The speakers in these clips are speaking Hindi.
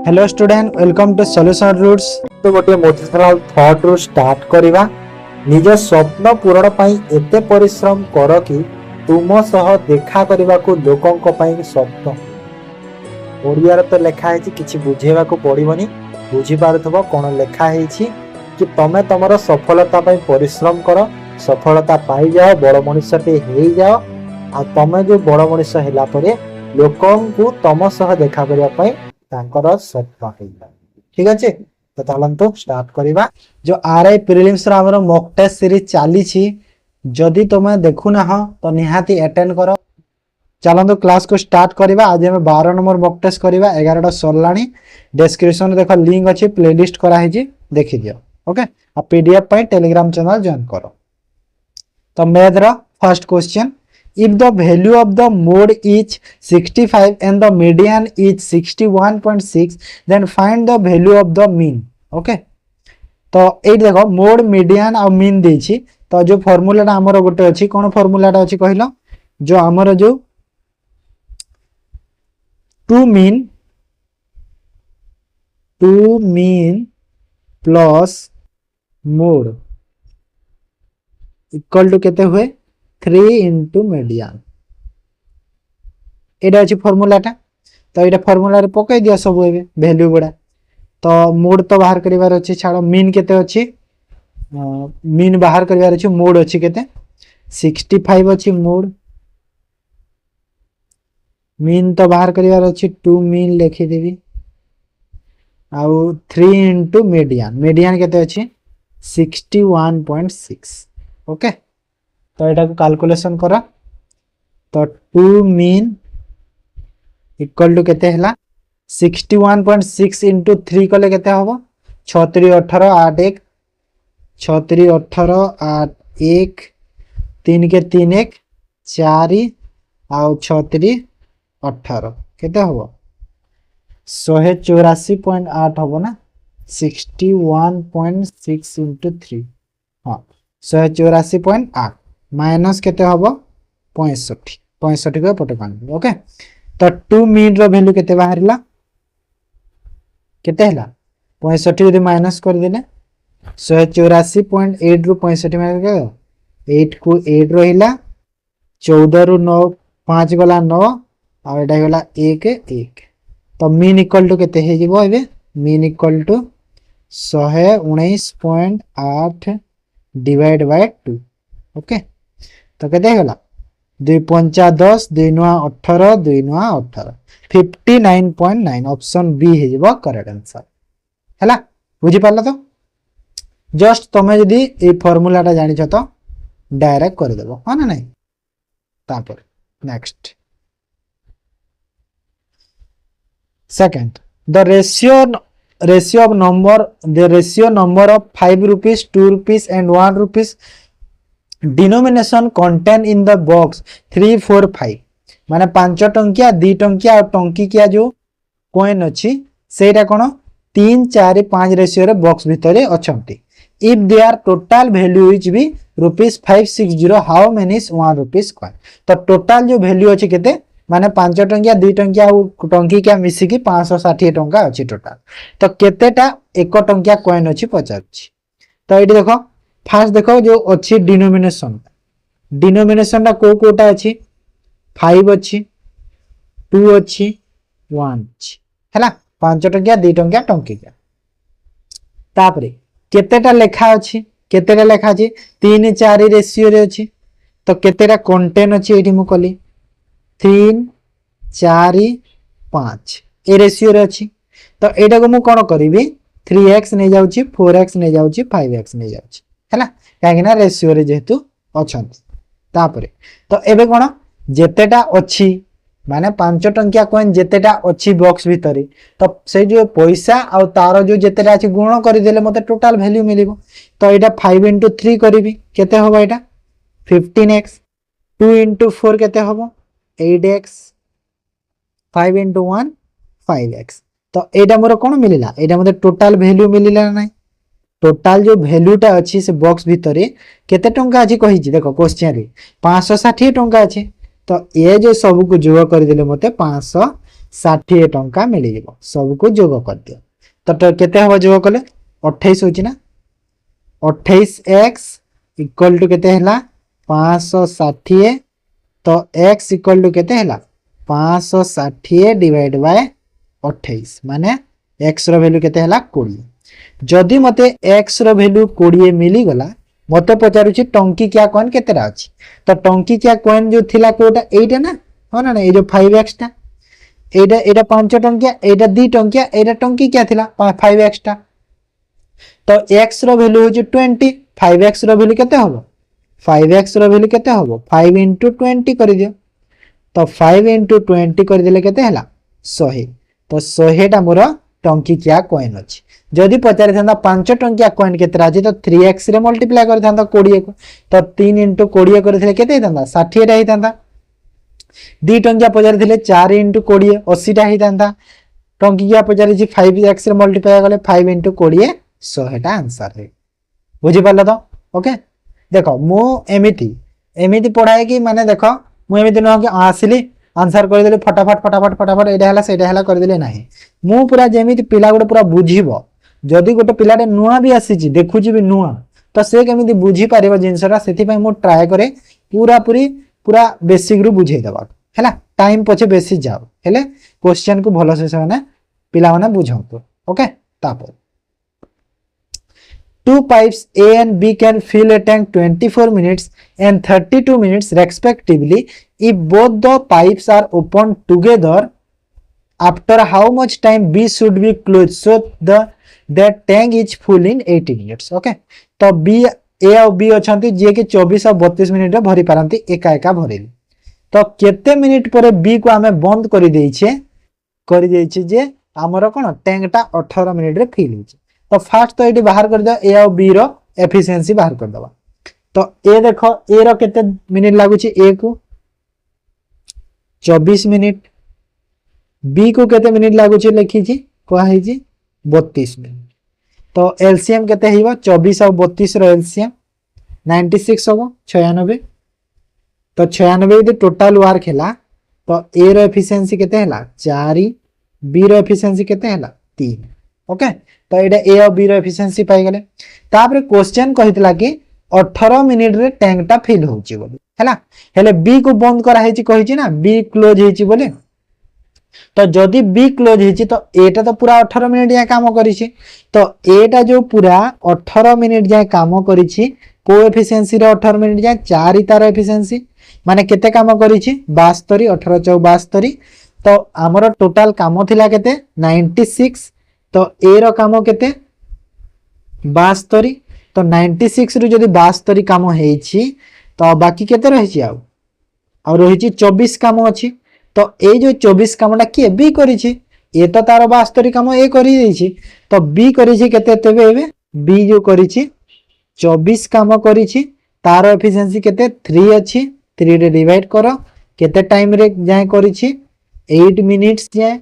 Hello student welcome to solution roots. तो गोटे मोटिवेशनल थॉट रु स्टार्ट करिवा। निज स्वप्न पूरण पई एते परिश्रम कर कि तुम सह देखा करबा को लोकंक पई स्वप्न। ओडिया रे तो लिखा है कि बुझेबा को पड़िबनी, बुझी पारुथबो कोन लिखा है कि तमे तमरो सफलता पई परिश्रम कर, सफलता पाई जाओ, बड़ मनुष्यटे हे जाओ। आ तमे जो बड़ मनुष्य हैला परे लोकंकु तम सह देखा करबा पई तांकर स्वप्न हैला। ठीक अछि, तो चलंतु स्टार्ट करिबा। जो आरआई प्रीलिम्स रा हमर मॉक टेस्ट सीरीज चाली छी, जदि तुम देखु ना हो तो निहाती अटेंड करो। चलंतु क्लास को स्टार्ट करिबा। आज हम 12 नंबर मॉक टेस्ट करिबा। 11टा सरलाणी। डिस्क्रिप्शन देखो लिंक अछि, प्लेलिस्ट करा है जी, देखि दियो। ओके, आ पीडीएफ पई टेलीग्राम चैनल जॉइन करो। तो मैथ रा first question, if the value of the mode is 65 and the median is 61.6 then find the value of the mean। Okay, तो ये देखो मोड मीडियन और मीन देछि। तो जो फार्मूलाटा हमर गोटे अछि, कोन फार्मूलाटा अछि कहिलो, जो हमर जो two mean plus mode equal to केते हुए 3 इंटू मीडियन। एटा अछि फार्मूलाटा। तो एटा फार्मूला रे पकै दिया सब एबे वैल्यू गुडा। तो मोड तो बाहर करिवार अछि, छाड़ो मीन केते अछि, मीन बाहर करिवार अछि, मोड अछि केते 65 अछि मोड। मीन तो बाहर करिवार अछि, 2 मीन लिखि देबी आउ 3 इंटू मीडियन। मीडियन केते अछि 61.6। ओके, तो एटा को कैलकुलेशन करा। तो 2 मीन इक्वल टू केते हला 61.6 इंटू 3 कले केते हबो 36 18 8 1 36 18 8 1 3 के 3 1 4 आउ 36 18 केते हबो 184.8 हबो ना। 61.6 इंटू 3 हां 184.8 माइनस केते हबो 65 65 को पटे पानी। ओके, तो 2 मीन रो वैल्यू केते बाहरिला केते हला 65 यदि माइनस कर देले 184.8 रु 65 माइनस कर 8 को 8 रहिला 14 रु 9 5 गला 9 आ एटा गला 1 1। तो मीन इक्वल टू केते हे जिवो एबे mean equal to 119.8 divide by 2। Okay, तो केते गला 2 5 10 2 9 18 2 9 18 59.9 ऑप्शन बी हे जिवो करेक्ट आंसर हैला। बुझी पाला। तो जस्ट तमे जदी ए फार्मूलाटा जानि छ तो डायरेक्ट कर देबो, हां ना नहीं। तापर next second, the ratio of number of 5 rupees 2 rupees and 1 rupees denomination contain in the box 3 4 5 माने 5 टंकिया 2 टंकिया और टंकिया जो कॉइन अछि सेटा कोन 3 4 5 रेशियो रे बॉक्स भितरे अछंती। If their total value is be ₹560 how many is 1 rupees coin. तो टोटल जो वैल्यू अछि केते माने 5 टंकिया 2 टंकिया और टंकिया मिसी की 560 टंका अछि टोटल। तो केतेटा 1 टंकिया कॉइन अछि पचाछि। तो एठी देखो फास्ट देखो जो अछि डिनोमिनेशन टा कोटा अछि 5 अछि 2 अछि 1 अछि हैला 5 टंकिया 2 टंकिया टंकिया। तापरे केतेटा लेखा अछि 3 4 रेशियो रे अछि। तो केतेटा कंटेन अछि एठी मु कली 3 4 5 ए रेशियो रे अछि। तो एटा को मु कोन करिवि 3x नै जाउची 4x नै जाउची 5x नै जाउची हैला काहे ना रेशियो रे जेतु अछन। तापरे तो एबे कोन जेतेटा अछि माने 5 टंकिया कॉइन जेतेटा अछि बॉक्स भितरे तो से जो पैसा आ तार जो जेतेटा अछि गुण करि देले मते टोटल वैल्यू मिलिबो। तो एटा 5 into 3 करिवि केते होबो एटा 15x 2 into 4 केते होबो 8x 5 into 1 5x। तो एटा मोर कोन मिलिला एटा मते टोटल वैल्यू मिलिला नै। टोटल जो वैल्यूटा अछि से बॉक्स भितरे केते टंका अछि कहिछि देखो क्वेश्चन रे 560 टंका अछि। तो ये जो सब को जोग कर देले मते 560 ଷାଠିଏ ଟଙ୍କା मिल सबको जोग कर दियो तो केते हम जोग कले 28 होची ना 28x इक्वल टू केते हला 560 तो x इक्वल टू केते हला 560 डिवाइड बाय 28 माने x रो वैल्यू केते हला 20 जदि मते x रो वैल्यू 20 मिली गला मते पचारुची टंकी क्या कॉइन केतेरा अछि तो टंकी क्या कॉइन जो थिला कोटा एटा ना हो ना ए जो 5x टा एटा एटा 5 टंकिया एटा 2 टंकिया एटा टंकी क्या थिला 5x टा तो x रो वैल्यू होची 20 5x रो वैल्यू केते हबो 5x रो वैल्यू केते हबो 5 * 20 कर दियो तो 5 * 20 कर दिले केते हला 100 तो 100 टा मोर टंकी क्या कॉइन अछि जदि पचारि थांदा 5 टंकिया कॉइन केतरा अछि तो 3x रे मल्टीप्लाई कर थांदा 20 को तो 3 * 20 करथिले केते हितांदा 60 टा हितांदा 2 टंकिया पचारि थिले 4 * 20 80 टा हितांदा टंकिया पचारि छी 5x रे मल्टीप्लाई करले 5 * 20 100 टा आंसर है बुझि पालो तो ओके देखो मु एमिति एमिति पढाए कि माने देखो मु एमिति न कि आसिली आंसर कर देले फटाफट फटाफट फटाफट एडा हला सेडा हला कर देले नाही मु पूरा जेमिति पिला गोटे पूरा बुझिबो जदि गोटे पिलाटे नुआ भी आसीची देखुची भी नुआ तो से केमिति बुझी पारिबो जिंसरा सेति पय मु ट्राई करे पूरा पूरी पूरा बेसिक रु बुझे देबा हैला टाइम पछे बेसी जाओ हेले क्वेश्चन को भलो से माने पिला माने बुझंतो ओके तापर two pipes A and B can fill a tank 24 minutes and 32 minutes respectively if both the pipes are opened together after how much time B should be closed so that tank is full in 80 minutes okay तो B A और B अछंती जे कि 24 और 32 मिनिट रे भरी पारंती एका एका भरिल तो केते मिनिट पर B को हमें बंद करि देछे जे हमर कोन टैंक टा 18 मिनिट रे फिल होछ तो फास्ट तो ये बाहर कर दिया ए और बी रो एफिशिएंसी बाहर कर दबा तो ए देखो ए रो केते मिनिट लागु छी ए को 24 मिनिट बी को केते मिनिट लागु छी लिखी छी कोहा ही छी 32 मिनिट तो एलसीएम केते हिबो 24 और 32 रो एलसीएम 96 होबो 96 तो 96 यदि टोटल वर्क हैला तो ए रो एफिशिएंसी केते हैला 4 बी रो एफिशिएंसी केते हैला 3 ओके तो एटा ए और बी रो एफिशिएंसी पाई गेले तापर क्वेश्चन कहितला कि 18 मिनिट रे टैंक टा फिल होची बोली हैला हेले बी को बंद करा हेची कहिची ना बी क्लोज हेची बोले तो जदी बी क्लोज हेची तो एटा तो पूरा 18 मिनिट या काम करिछि तो एटा जो पूरा 18 मिनिट जाय काम करिछि को एफिशिएंसी रे 18 मिनिट जाय 4 तार एफिशिएंसी माने केते काम करिछि 72 18 4 72 तो हमर टोटल काम थिला केते 96 तो ए रो काम केते 72 तो 96 रु जदी 72 काम हेछि तो बाकी केते रहिछि आ रहिछि 24 काम अछि तो ए जो 24 कामटा के बी करिछि ए तो तार 72 काम ए करि दैछि तो बी करिछि केते तबे एबे बी जो करिछि 24 काम करिछि तार एफिशिएंसी केते 3 अछि 3 रे डिवाइड करो केते टाइम रे जाय करिछि 8 मिनिट्स जाय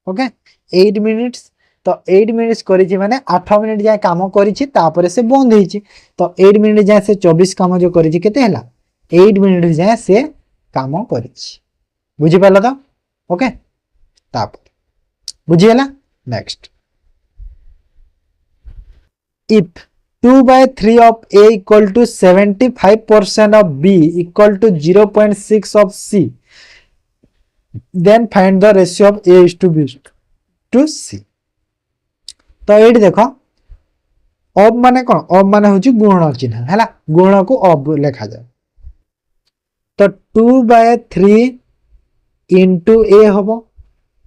ओके 8 मिनिट्स तो 8 मिनिट्स करिछि माने 8 मिनिट जाय काम करिछि तापर से बंद हेछि तो 8 मिनिट जाय से 24 काम जो करिछि केते हला 8 मिनिट जाय से काम करिछि बुझि पालो तो ओके तापर बुझि हला next if 2/3 of A equal to 75% of B equal to 0.6 of C then find the ratio of A is to B to C तो ये देखो अब माने कौन अब माने होची गुणन चिन्ह हैला गुणन को अब लिखा जाए तो 2/3 into A होबो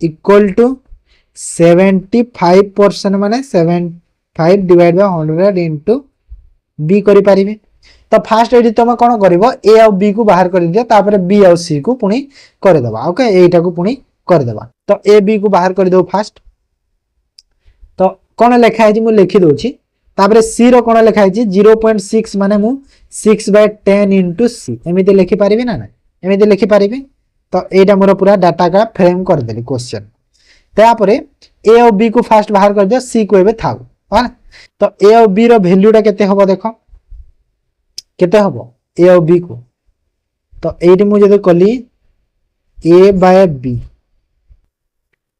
इक्वल टू 75% माने 75 डिवाइड बाय 100 into B करि परिबे तो फास्ट एडी तुम कोन करबो A और B को बाहर कर दियो तापर B और C को पुनी कर देबा ओके एटा को पुनी कर देबा तो A B को बाहर कर दो फास्ट तो कोन लिखा है मु लिखि दोछि तापर C रो कोन लिखा है 0.6 माने मु 6/10 into C एमिते लिखि परिबे ना एमिते लिखि परिबे तो एटा मोर पूरा डाटा का फ्रेम कर देली क्वेश्चन तापर A और B को फास्ट बाहर कर दियो C को एबे थाउ हां तो A और B रो वैल्यूटा केते होबो देखो केते होबो A और B को तो एटी मु जदि कली A by B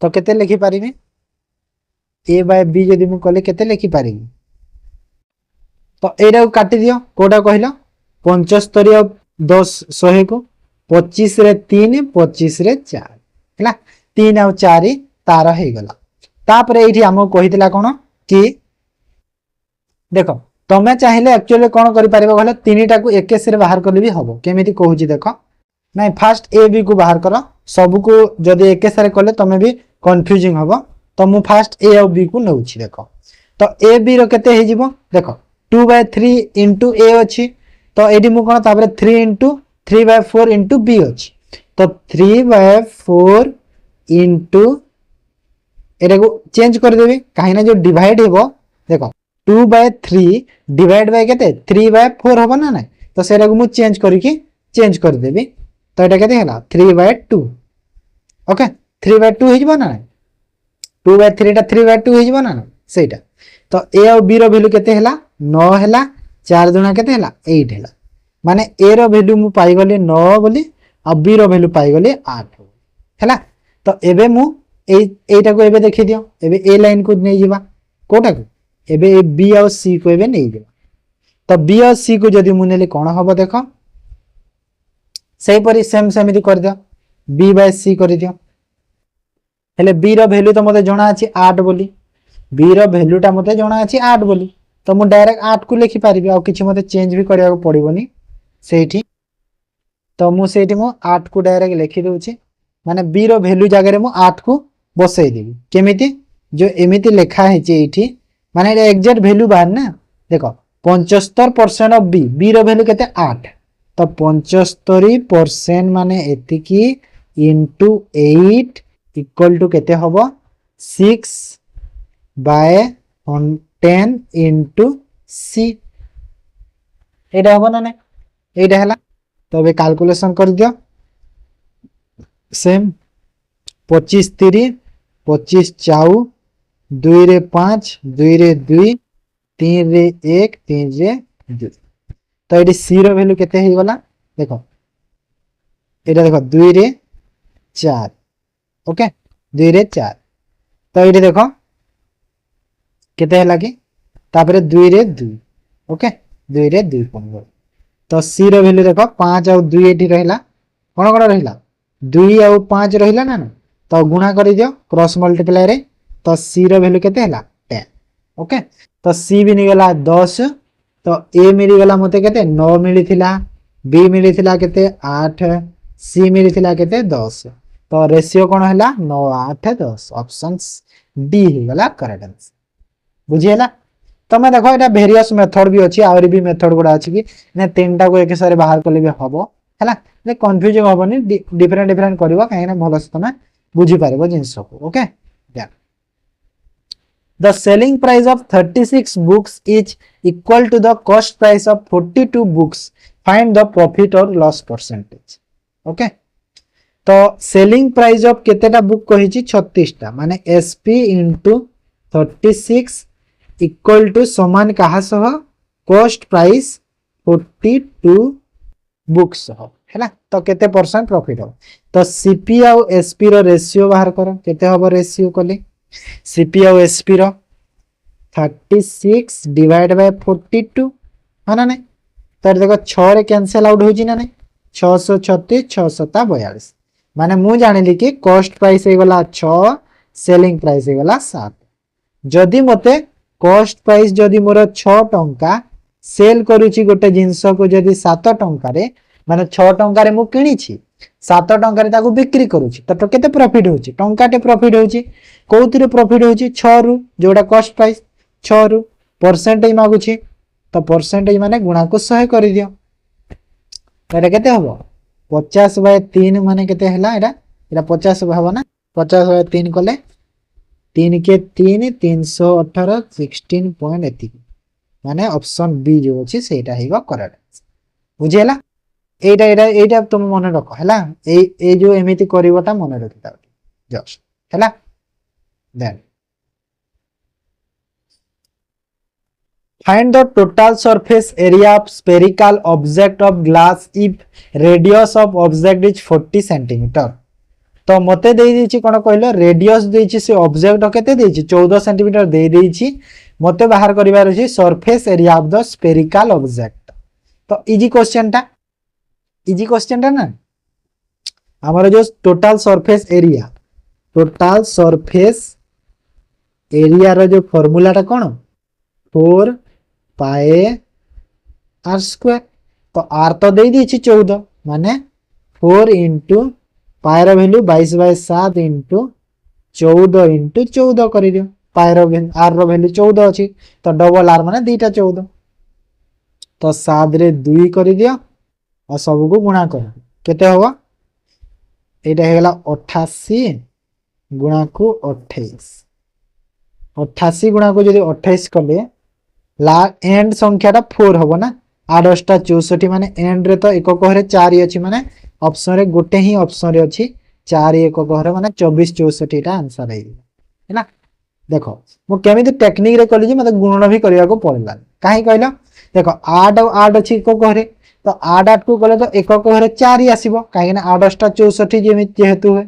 तो केते लिखि पारिबी a बाय b जदि मु कले केते लिखि पारिबी तो एटा को काटी दियो कोडा कहलो 75 10 100 को 25 रे 3 25 रे 4 हला 3 आ 4 तार हे गला तापरे एठी हमो कहितला कोन कि देखो तमे चाहिले एक्चुअली कोन करि पारिबो कहलो तीनटा को एकेस रे बाहर करले भी हबो केमिति कहूची देखो नहीं फास्ट ए बी को बाहर करो सब को जदि एकेस रे करले तमे भी कंफ्यूजिंग हबो तो मु फास्ट ए और बी को नउची देखो तो ए बी रो केते हे जिवो देखो 2/3 into a अछि तो एडी मु कोन ताबरे 3 into 3/4 into b अछि तो 3/4 into एटा को चेंज कर देबी काहे ना जो डिवाइड हेबो देखो 2/3 डिवाइड बाय केते 3/4 होबो ना नै तो सेरा को मु चेंज कर देबी तो एटा केते हला 3/2 ओके 3/2 हे जबो ना 2/3 टा 3/2 हे जबो ना सेटा तो a और b रो वैल्यू केते हला 9 हला 4 दुना केते हला 8 हला माने a रो वैल्यू मु पाई गली 9 बोली और b रो वैल्यू पाई गली 8 हला तो एबे मु एटा को एबे देखि दियो एबे a लाइन को नै जिबा कोटा को एबे b और c को एबे नै जिबा तो b और c को जदि मु नेले कोन हबो देखो सेही परी सेम सेमिति कर दियो b बाय c कर दियो हेले b रो वैल्यू तो मते जणा अछि 8 बोली b रो वैल्यू टा मते जणा अछि 8 बोली तो मु डायरेक्ट 8 को लिखि पारिबी आ किछि मते चेंज भी करिया को पड़िबोनी सेठी तो मु सेठी मु 8 को डायरेक्ट लिखि दोछि माने b रो वैल्यू जगह रे मु 8 को बसई देबी केमिति जो एमिति लिखा है जे एठी माने एग्जैक्ट वैल्यू बाहर ना देखो 75% ऑफ b रो वैल्यू केते 8 तो 75% माने एतिकी इनटू 8 इक्वल टू केते होबो 6 बाय 10 इनटू c एटा होबो ना नै एटा हला तो बे कैलकुलेशन कर दियो सेम 25 3 25 4 2 रे 5 2 रे 2 3 रे 1 3 रे 2 तो एडी c रो वैल्यू केते हे गला देखो एटा देखो 2 रे 4 ओके 2 रे 4 तो एडी देखो केते हला कि तापरे 2 रे 2 ओके 2 रे 2 पड़ो तो c रो वैल्यू देखो 5 और 2 एठी रहला कोन कोन रहला 2 और 5 रहला ना तो गुणा कर दियो क्रॉस मल्टीप्लाई रे तो c रो वैल्यू केते हला 10 ओके तो c भी निगला 10 तो a मिली गला मते केते 9 मिली थिला b मिली थिला केते 8 c मिली थिला केते 10 तो रेशियो कोन हला 9 8 10 ऑप्शंस डी हे गला करेक्ट आंसर बुझियला तमे देखो एटा वेरियस मेथड भी अछि और भी मेथड गुडा अछि कि ने तीनटा को एक सारे बाहर करले भी हबो हला ने कंफ्यूजिंग हबनी डिफरेंट डिफरेंट करबो काहे ना भलो से तमे बुझी पारबो जिंस को okay then the selling price of 36 books is equal to the cost price of 42 books find the profit or loss percentage okay तो सेलिंग प्राइस ऑफ केतेटा बुक कहिछि 36 टा माने sp into 36 इक्वल टू समान कहा सह कॉस्ट प्राइस 42 बुक्स हो हैला तो केते परसेंट प्रॉफिट हो तो सीपी और एसपी रो रेशियो बाहर करो केते होबो रेशियो कोले सीपी और एसपी रो 36 डिवाइड बाय 42 हाना नै तो देखो 6 रे कैंसिल आउट हो जी ना नै 636 642 माने मु जानिली कि कॉस्ट प्राइस हे गला 6 सेलिंग प्राइस हे गला 7 जदी मते कॉस्ट प्राइस जदी मोर 6 टंका सेल करूची गोटे जिंस को जदी 7 टंका रे माने 6 टंका रे मु किनी छी 7 टंका रे ताको बिक्री करूची तो केते प्रॉफिट होची टंकाटे प्रॉफिट होची कोउतिरे प्रॉफिट होची 6 रु जोडा कॉस्ट प्राइस 6 रु परसेंटेज मागुची तो परसेंटेज माने गुणा को 100 करि दियो एटा केते हबो 50/3 माने केते हला एटा 50 हबो ना 50/3 कले 3 के 3 318 16 पॉइंट एति माने ऑप्शन बी जो अछि सेटा हेबो करेक्ट बुझियला एटा तुम मन रख हैला ए जो एमिति करिवटा मन रखिता जस्ट हैला then find the total surface area of spherical object of glass if radius of object is 40 cm तो मते दे देछि कोन कहलो रेडियस देछि से ऑब्जेक्ट केते देछि 14 सेंटीमीटर दे देछि मते बाहर करिवार अछि surface area of the spherical object. तो इजी क्वेश्चन टा ना हमर जो टोटल सरफेस एरिया रो जो फार्मूला टा कोन 4 पाए आर स्क्वायर। तो आर तो दे देछि 14 माने 4 इंटू पाए रो वैल्यू 22/7 इंटू 14 कर दियो। पाए रो आर रो वैल्यू 14 अछि तो डबल आर माने दुईटा 14 तो 7 रे 2 कर दियो और सब को गुणा कर केते होबा एटा हे गेला 88 गुणा को 28 88 गुणा को जदि 28 कले ला एंड संख्या टा 4 होबो ना 8 टा 64 माने एंड रे तो एक कहरे 4 अछि माने ऑप्शन रे गोटे ही ऑप्शन रे अछि 4 एक कहरे माने 24 64 टा आंसर है हैना। देखो मो केमिति टेक्निक रे कली जे मते गुणन भी करिया को पड़ला काहे कहलो देखो 8 और 8 अछि एक कहरे तो 8 8 को गले तो एक कहरे 4 ही आसीबो काहे ना 8 टा 64 जेहेतु है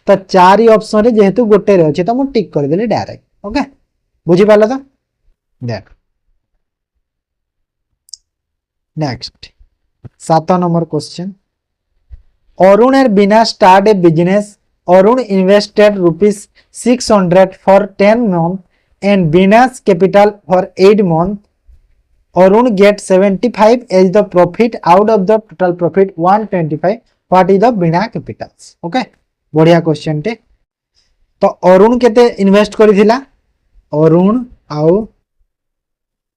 तो 4 ही ऑप्शन रे जेहेतु गोटे रे अछि तो मो टिक कर देली डायरेक्ट। ओके बुझी पालो तो देख next 7 number question Arun and Bina start a business Arun invested ₹600 for 10 months and Bina's capital for 8 months. Arun get 75 as the profit out of the total profit 125. What is the Bina capitals? Okay, बढ़िया क्वेश्चन टे। तो अरुण केते इन्वेस्ट करिथिला अरुण आउ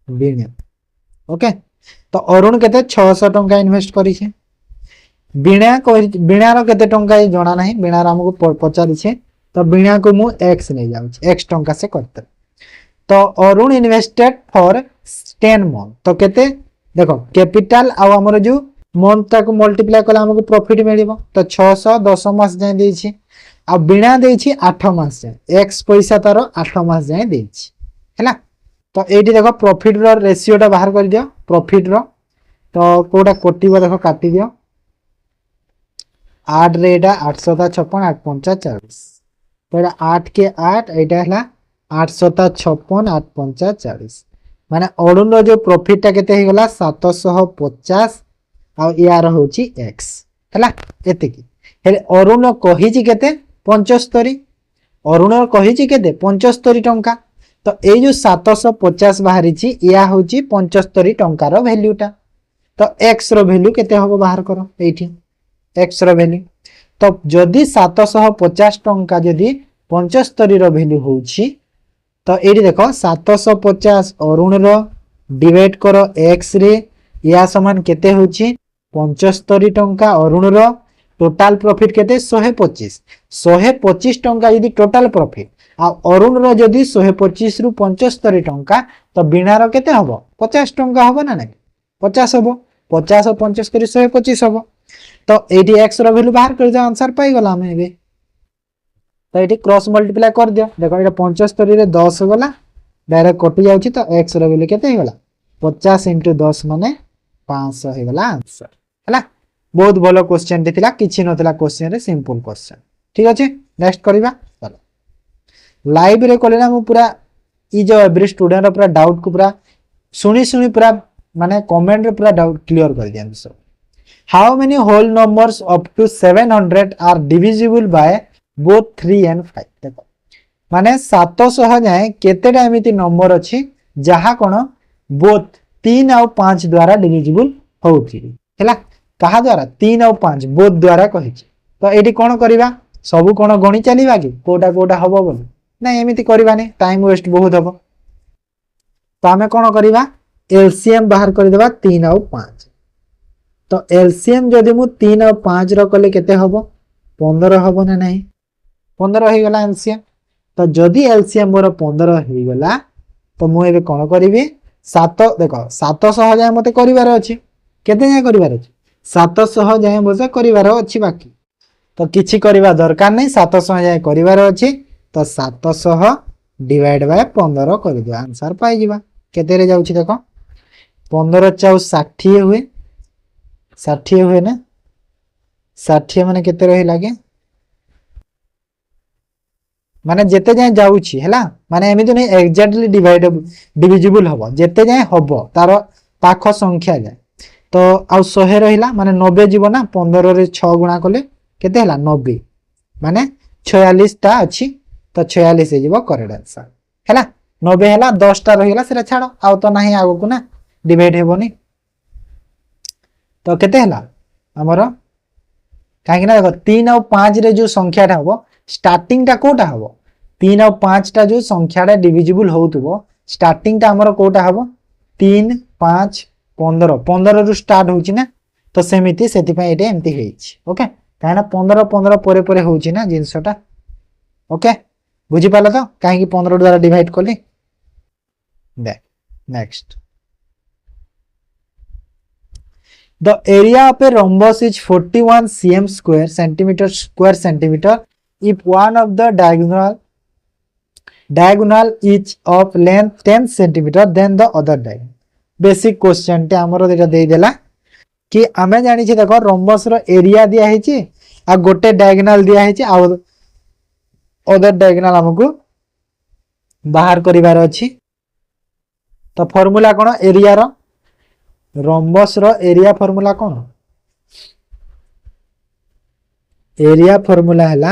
बीना ओके तो अरुण केते 600 टंका इन्वेस्ट करिछे बीणा रो केते टंका जणा नाही बीणा हमको पचारि छे तो बीणा को मु x नै जाउ x टंका से करते तो अरुण इन्वेस्टेड फॉर 10 मंथ तो केते देखो कैपिटल आ हमर जो मंथ तक मल्टीप्लाई कला हमको प्रॉफिट मिलिबो तो 600 10 मास जाय देई छी आ बीणा देई छी 8 मास जाय x पैसा तार 8 मास जाय देई छी हैला। तो एठी देखो प्रॉफिट रो रेशियो टा बाहर कर दियो प्रॉफिट रो तो कोडा कोटिबो देखो काटी दियो 8 रे एटा 856 8 5 40 तो एटा 8 के 8 एटा हला 856 8 5 40 माने अरुण रो जो प्रॉफिट टा केते हे गला 750 आ यार होची x हला एते की हे अरुण कहि छी केते 75 अरुण कहि छी केते 75 टंका तो ए जो 750 बाहरी छी या होची 75 टंका रो वैल्यू टा तो x रो वैल्यू केते होबो बाहर करो एठी x रो वैल्यू तो जदि 750 टंका जदि 75 रो वैल्यू होची तो एठी देखो 750 अरुण रो डिवाइड करो x रे या समान केते होची 75 टंका अरुण रो टोटल प्रॉफिट केते 125 टंका यदि टोटल प्रॉफिट आ अरुण रो जदि 125 रु 75 टंका तो बीणा रो केते हबो 50 टंका हबो ना नै 50 हबो 50 और 50 करी 125 हबो तो एटी x रो वैल्यू बाहर कर दियो आंसर पाई गला हमें बे तो एटी क्रॉस मल्टीप्लाई कर दियो देखो एटा 75 रे 10 गला डायरेक्ट कटि जाउची तो x रो वैल्यू केते हे गला 50 * 10 माने 500 हे गला आंसर हला। बहुत भलो क्वेश्चन थिला किछि नथिला क्वेश्चन रे सिंपल क्वेश्चन ठीक अछि। नेक्स्ट करिबा चलो लाइव रे कोलेना मु पूरा ई जो एवरी स्टूडेंट पूरा डाउट को पूरा सुनी पूरा माने कमेंट रे पूरा डाउट क्लियर कर दियन सब। How many whole numbers up to 700 are divisible by both 3 and 5 देखो माने 700 जाए केतेटा एमिति नंबर अछि जहा कोन बोथ 3 और 5 द्वारा डिविजिबल होउची हैला कहा द्वारा 3 और 5 बोथ द्वारा कहि तो एठी कोन करबा सब कोन गणी चलीबा कि कोटा हबो बोल ना एमिति करबा ने टाइम वेस्ट बहुत हबो तो हमें कोन करबा एलसीएम बाहर कर देबा 3 और 5 तो एलसीएम जदि मु 3 और 5 रो कले केते हबो 15 हबो ना नहीं 15 हे गला एलसीएम तो जदि एलसीएम मोर 15 हे गला तो मु एबे कोन करबी 7 देखो 700 जाय मते करिवार अछि केते जाय करिवार अछि 700 जाय मते करिवार अछि बाकी तो किछि करिवा दरकार नै 700 जाय करिवार अछि तो 700 डिवाइड बाय 15 कर दियो आंसर पाई जिबा केते रे जाउछि देखो 15 * 60 हुए 60 हुए ना 60 माने केते रही लागे माने जेते जाए जाउछि हैला माने एमिति नै एक्जेक्टली डिविजिबल हबो जेते जाए हबो तार पाख संख्या जाए तो आउ 100 रहिला माने 90 जीवो ना 15 रे 6 गुणा कले केते हैला 90 माने 46 टा अछि तो 46 हे जीवो करेक्ट आंसर हैला 90 हैला 10 टा रहिला सेरा छाडो आउ तो नाही आगो को ना डिवाइड हेबोनी तो केते हैला हमरो काहे ना देखो 3 और 5 रे जो संख्या टा हबो स्टार्टिंग टा कोटा हबो 3 और 5 टा जो संख्या टा डिविजिबल होउतबो स्टार्टिंग टा हमरो कोटा हबो 3 5 15 15 रु स्टार्ट होउची ना तो सेमिति सेति पय एटे एमति हेछि ओके काहे ना 15 15 परे परे होउची ना जिंसटा ओके बुझी पाला तो काहे कि 15 द्वारा डिवाइड करली दे next The area of a rhombus is 41 cm square centimeter if one of the diagonal is of length 10 centimeter then the other diagonal. Basic question टे हमरो देटा दे देला कि आमे जानि छी देखो rhombus रो एरिया दिया है छी आ गोटे diagonal दिया है छी आ other diagonal हमकु बाहर करिवार अछि तो फार्मूला कोन एरिया रो रोम्बस रो एरिया फार्मूला कौन एरिया फार्मूला हैला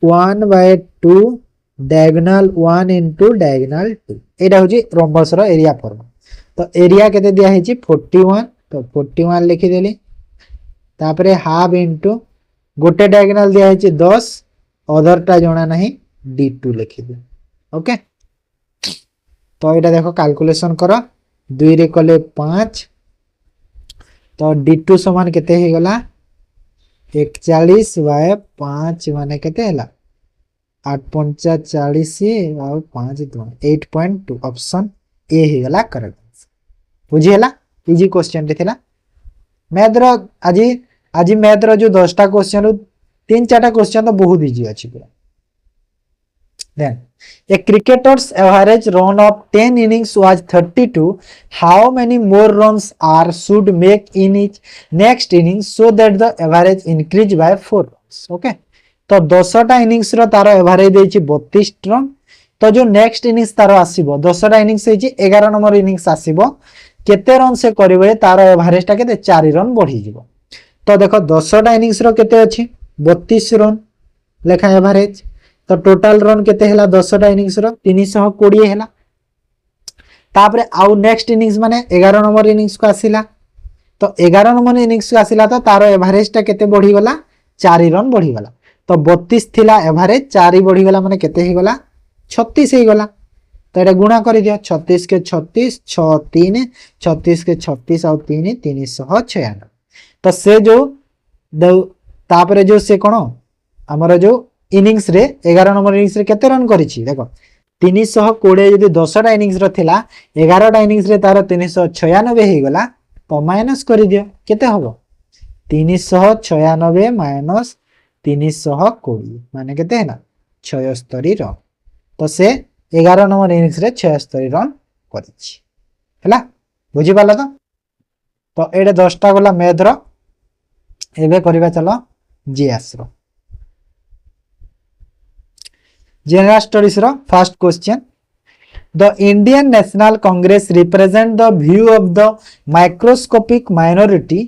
1/2 डायगोनल 1 into डायगोनल 2 एटा होची रोम्बस रो एरिया फार्मूला तो एरिया केते दिया है 41 तो 41 लिखि देली तापरे हाफ इनटू गोटे डायगोनल दिया है 10 अदर टा जणा नहीं d2 लिखि दे ओके तो एटा देखो कैलकुलेशन करो 2 रे कले 5 तो d2 समान केते हे गला 41/5 माने केते हला 8.45 और 5 2 8.2 ऑप्शन ए हे गला करेक्ट बुझी हला इजी क्वेश्चन रे थिला मैथ रो आज मैथ रो जो 10 टा क्वेश्चन रो 3-4 टा क्वेश्चन तो बहुत इजी अछि पूरा then a cricketer's average run of 10 innings was 32 how many more runs are should make in each next innings so that the average increase by 4 runs okay तो 10 टा innings रो तारो एवरेज देछि 32 रन तो जो नेक्स्ट इनिंग्स तारो आसीबो 10 टा इनिंग्स हेछि 11 नंबर इनिंग्स आसीबो केते रन से करिवे तारो एवरेज टा केते 4 रन बढ़ी जिवो तो देखो 10 टा इनिंग्स रो केते अछि 32 रन लेखा एवरेज तो टोटल रन केते हला 10 टा इनिंग्स रो 320 हला तापरे आउ नेक्स्ट इनिंग्स माने 11 नंबर इनिंग्स को आसीला तो 11 नंबर इनिंग्स को आसीला तो तारो एवरेज टा केते बढ़ी गला 4 रन बढ़ी गला तो 32 थिला एवरेज 4 बढ़ी गला माने केते हे गला 36 हे गला तो एटा गुणा करि दियो 36 के 36 6 3 36 के 36 और 3 396 तो से जो तापरे जो से कोन हमर जो इनिंग्स रे 11 नंबर इनिंग्स रे केते रन करिछि देखो 320 जदि 10 टा इनिंग्स रो थिला 11 टा इनिंग्स रे तार 396 हे गला तो माइनस करि दियो केते हबो 396 माइनस 320 माने केते हैला 76 रन तो से 11 नंबर इनिंग्स रे 76 रन करिछि हैला बुझि पाला तो एडे 10 टा गला मैथ रो एबे करबा चलो GS row General Studies ro first question the Indian National Congress represent the view of the microscopic minority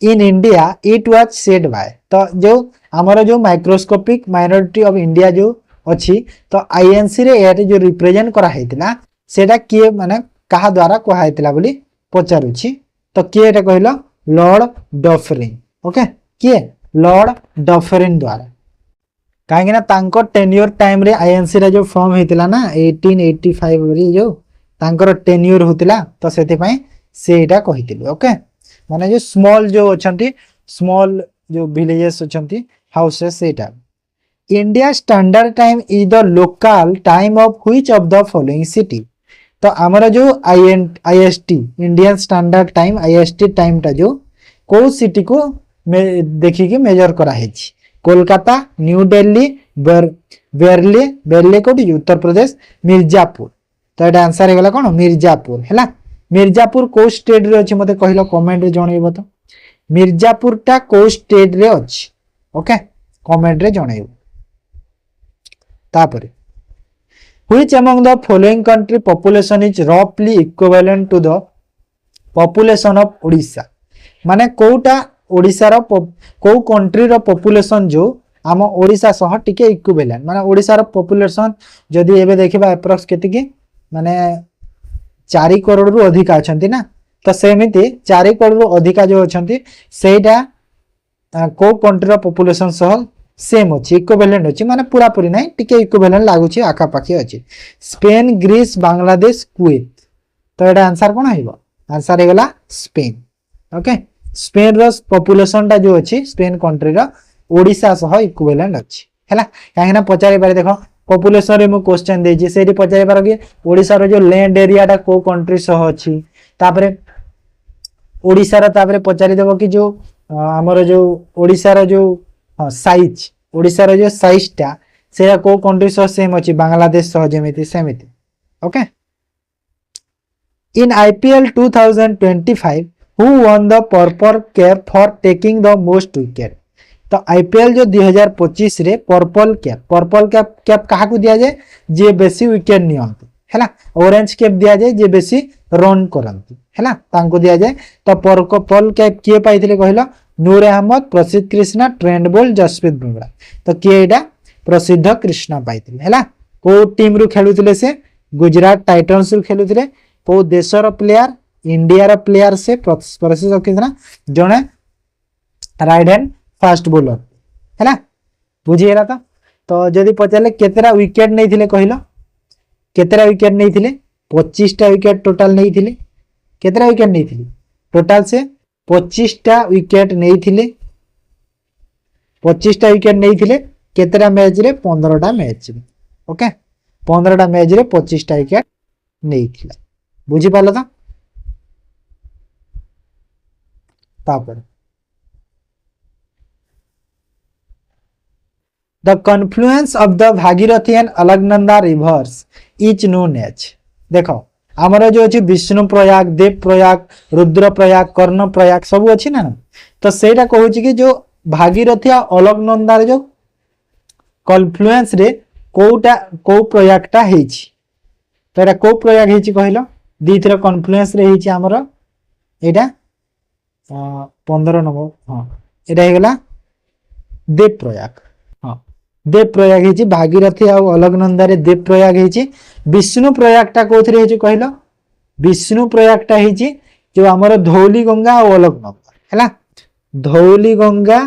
in India it was said by तो जो हमारा जो माइक्रोस्कोपिक माइनॉरिटी ऑफ इंडिया जो अछि तो आईएनसी रे एटे जो रिप्रेजेंट करा हेतिला सेटा के माने कहा द्वारा कहा हेतिला बोली पचारुछि तो के एटा कहलो लॉर्ड डफरिन ओके के लॉर्ड डफरिन द्वारा काहेकि ना तांको टेन्योर टाइम रे आईएनसी रे जो फॉर्म हेतिला ना 1885 रे जो तांकर टेन्योर होतिला तो सेति पई सेटा कहितिलु ओके माने जो स्मॉल जो अछंती स्मॉल जो विलेजेस अछंती हाउसेस सेटा India standard time is the local time of which of the following city तो हमारा जो IST Indian standard time IST time टा जो को सिटी को देखि के मेजर करा हेछि कोलकाता न्यू दिल्ली बेरले कोठी उत्तर प्रदेश मिर्जापुर तो एटा आंसर हे गला कोन मिर्जापुर हैला मिर्जापुर को स्टेट रे अछि मते कहिलो कमेंट रे जणैबो तो मिर्जापुरटा को स्टेट रे अछि ओके कमेंट रे जणाइबो तापरे which among the following country population is रफली equivalent to the population of Odisha माने कोटा ओडिसा रो को कंट्री रो पॉपुलेशन जो आम ओडिशा सह टिके इक्विवेलेंट माने ओडिसा रो पॉपुलेशन जदी एबे देखिबा अप्रॉक्स केते की माने 4 करोड़ रु अधिक अछंती ना तो सेमिति 4 करोड़ रु अधिक जो अछंती सेटा को कंट्री रो पॉपुलेशन सह सेम अछि इक्विवेलेंट अछि माने पूरा पूरी नै टिके इक्विवेलेंट लागुछि आका पाखी अछि स्पेन ग्रीस बांग्लादेश कुवैत तो एटा आंसर कोन हेबो आंसर हेगला स्पेन ओके स्पेन रो पॉपुलेशन टा जो अछि स्पेन कंट्री रो ओडिसा सह इक्विवेलेंट अछि हैला काहे ना पचारे बारे देखो पॉपुलेशन रे मु क्वेश्चन देछि सेठी पचारे बार कि ओडिसा रो जो लैंड एरिया टा को कंट्री सह अछि तापरे ओडिसा रो तापरे पचारि देबो कि जो हमर जो ओडिसा रो जो साइज ओडिसा रो जो साइज टा सेया को कंट्री सह सेम अछि बांग्लादेश सह जेमिति सेमिति okay in IPL 2025 who won the purple cap for taking the most wicket तो आईपीएल जो 2025 रे पर्पल कैप काहा को दिया जाए जे बेसी विकेट नियंती हैला ऑरेंज कैप दिया जाए जे बेसी रन करंती हैला तांको दिया जाए तो पर्पल कैप किए पाइथिले कहिलो नूर अहमद प्रसिद्ध कृष्णा ट्रेंड बोल्ट जसप्रीत बुमराह तो किए एटा प्रसिद्ध कृष्णा पाइथिले हैला को टीम रु खेलुथिले से गुजरात टाइटंस रु खेलुथिले को देशर प्लेयर इंडिया रो प्लेयर से प्रसिद्ध कृष्णा जने राइट हैंड फास्ट बॉलर हैला बुझिएला तो जदी पचाले केतेरा विकेट नै थिले कहिलो केतेरा विकेट नै थिले 25 टा विकेट टोटल नै थिले केतेरा विकेट नै थिले टोटल से 25 टा विकेट नै थिले 25 टा विकेट नै थिले केतेरा मैच रे 15 टा मैच रे ओके 15 टा मैच रे 25 टा विकेट नै थिला बुझि पालो त तापर The confluence of the Bhagirathi and Alagnanda rivers is known as देखो हमर जो अछि विष्णु प्रयाग देव प्रयाग रुद्र प्रयाग कर्ण प्रयाग सब अछि ना तो सेटा कहूची कि जो भागीरथी आ अलकनंदा रे जो कन्फ्लुएंस रे कोटा को प्रयागटा हेछि तो एटा को प्रयाग हेछि कहिलो दीथरा कन्फ्लुएंस रे हेछि हमर एटा 15 नंबर हां एटा हे गेला देव प्रयाग हां देव प्रयाग हेछि भागीरथी आ अलकनंदा रे देव प्रयाग हेछि विष्णु प्रयागटा कोथरे हेछि कहिलो विष्णु प्रयागटा हेछि जो हमर धौली गंगा आ अलकनंदा हैला धौली गंगा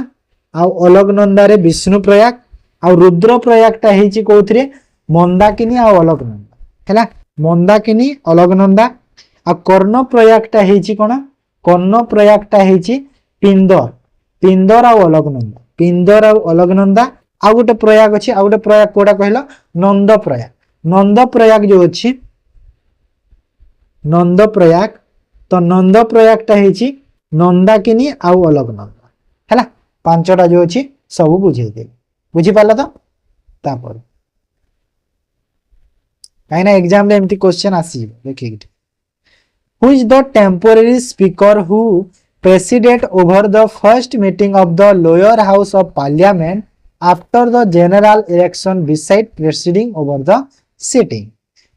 आ अलकनंदा रे विष्णु प्रयाग आ रुद्र प्रयागटा हेछि कोथरे मंदाकिनी आ अलकनंदा हैला मंदाकिनी अलकनंदा आ कर्ण प्रयागटा हेछि कोन कर्ण प्रयागटा हेछि पिंदर पिंदर आ अलकनंदा पिंदर आ अलकनंदा आ गोटे प्रयाग अछि आ गोटे प्रयाग कोडा कहलो नंद प्रयाग जो अछि नंद प्रयाग तो नंद प्रयागटा हेछि नंदाकिनी आ अलकनंदा हैला पांचटा जो अछि सब बुझै दे बुझि पाला त तापर काइना एग्जाम रे एमती क्वेश्चन आसी देखि who is the temporary speaker who presided over the first meeting of the lower house of parliament after the general election beside presiding over the sitting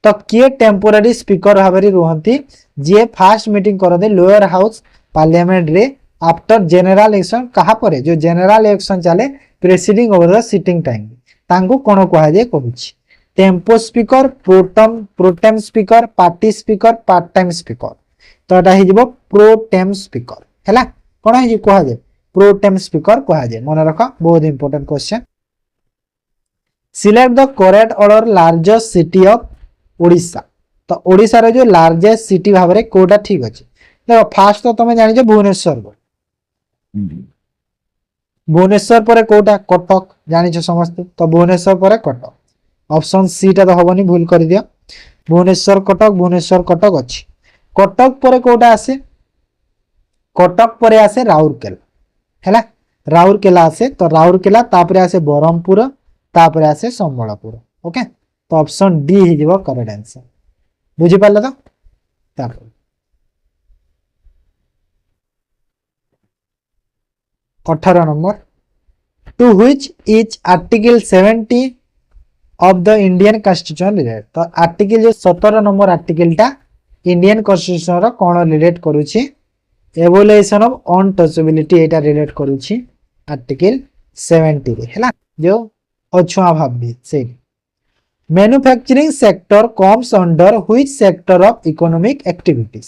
तो किए टेम्पोररी स्पीकर भाबरी रहंती जे फर्स्ट मीटिंग करदे लोअर हाउस पार्लियामेंट रे आफ्टर जनरल इलेक्शन कहा परे जो जनरल इलेक्शन चले presiding over the sitting time तांको कोन कहा जे कहूची tempo speaker pro tem speaker party speaker part time speaker तो एटा हे जिवो प्रोटेम स्पीकर हैला कोन हे जे कहा जे प्रोटेम स्पीकर कहा जे मन रख बहुत important question select the correct order largest city of Odisha तो ओडिसा रे जो लार्जेस्ट सिटी भाबरे कोटा ठीक अछि देखो फास्ट तो तमे जानि जे भुवनेश्वर भुवनेश्वर परे कोटा कटक जानि छ समस्त तो भुवनेश्वर परे कटक ऑप्शन सी टा तो हबनी भूल कर दिया भुवनेश्वर कटक अछि कटक परे कोटा आसे कटक परे आसे राउरकेला हैला राउरकेला आसे तो राउरकेला तापरे आसे बरहमपुर तापरे आसे संबलपुर ओके तो ऑप्शन डी ही जीवो करेक्ट आंसर बुझि पाले तो तापर 18 number two which etch article 70 of the Indian constitution relate. तो आर्टिकल जो 17 नंबर आर्टिकल टा इंडियन कॉन्स्टिट्यूशन रो कोन रिलेट करूची evolution of untouchability Etah relate करूची आर्टिकल 70 रे हैला जो अछुआ भाबी से manufacturing sector comes under which sector of economic activities.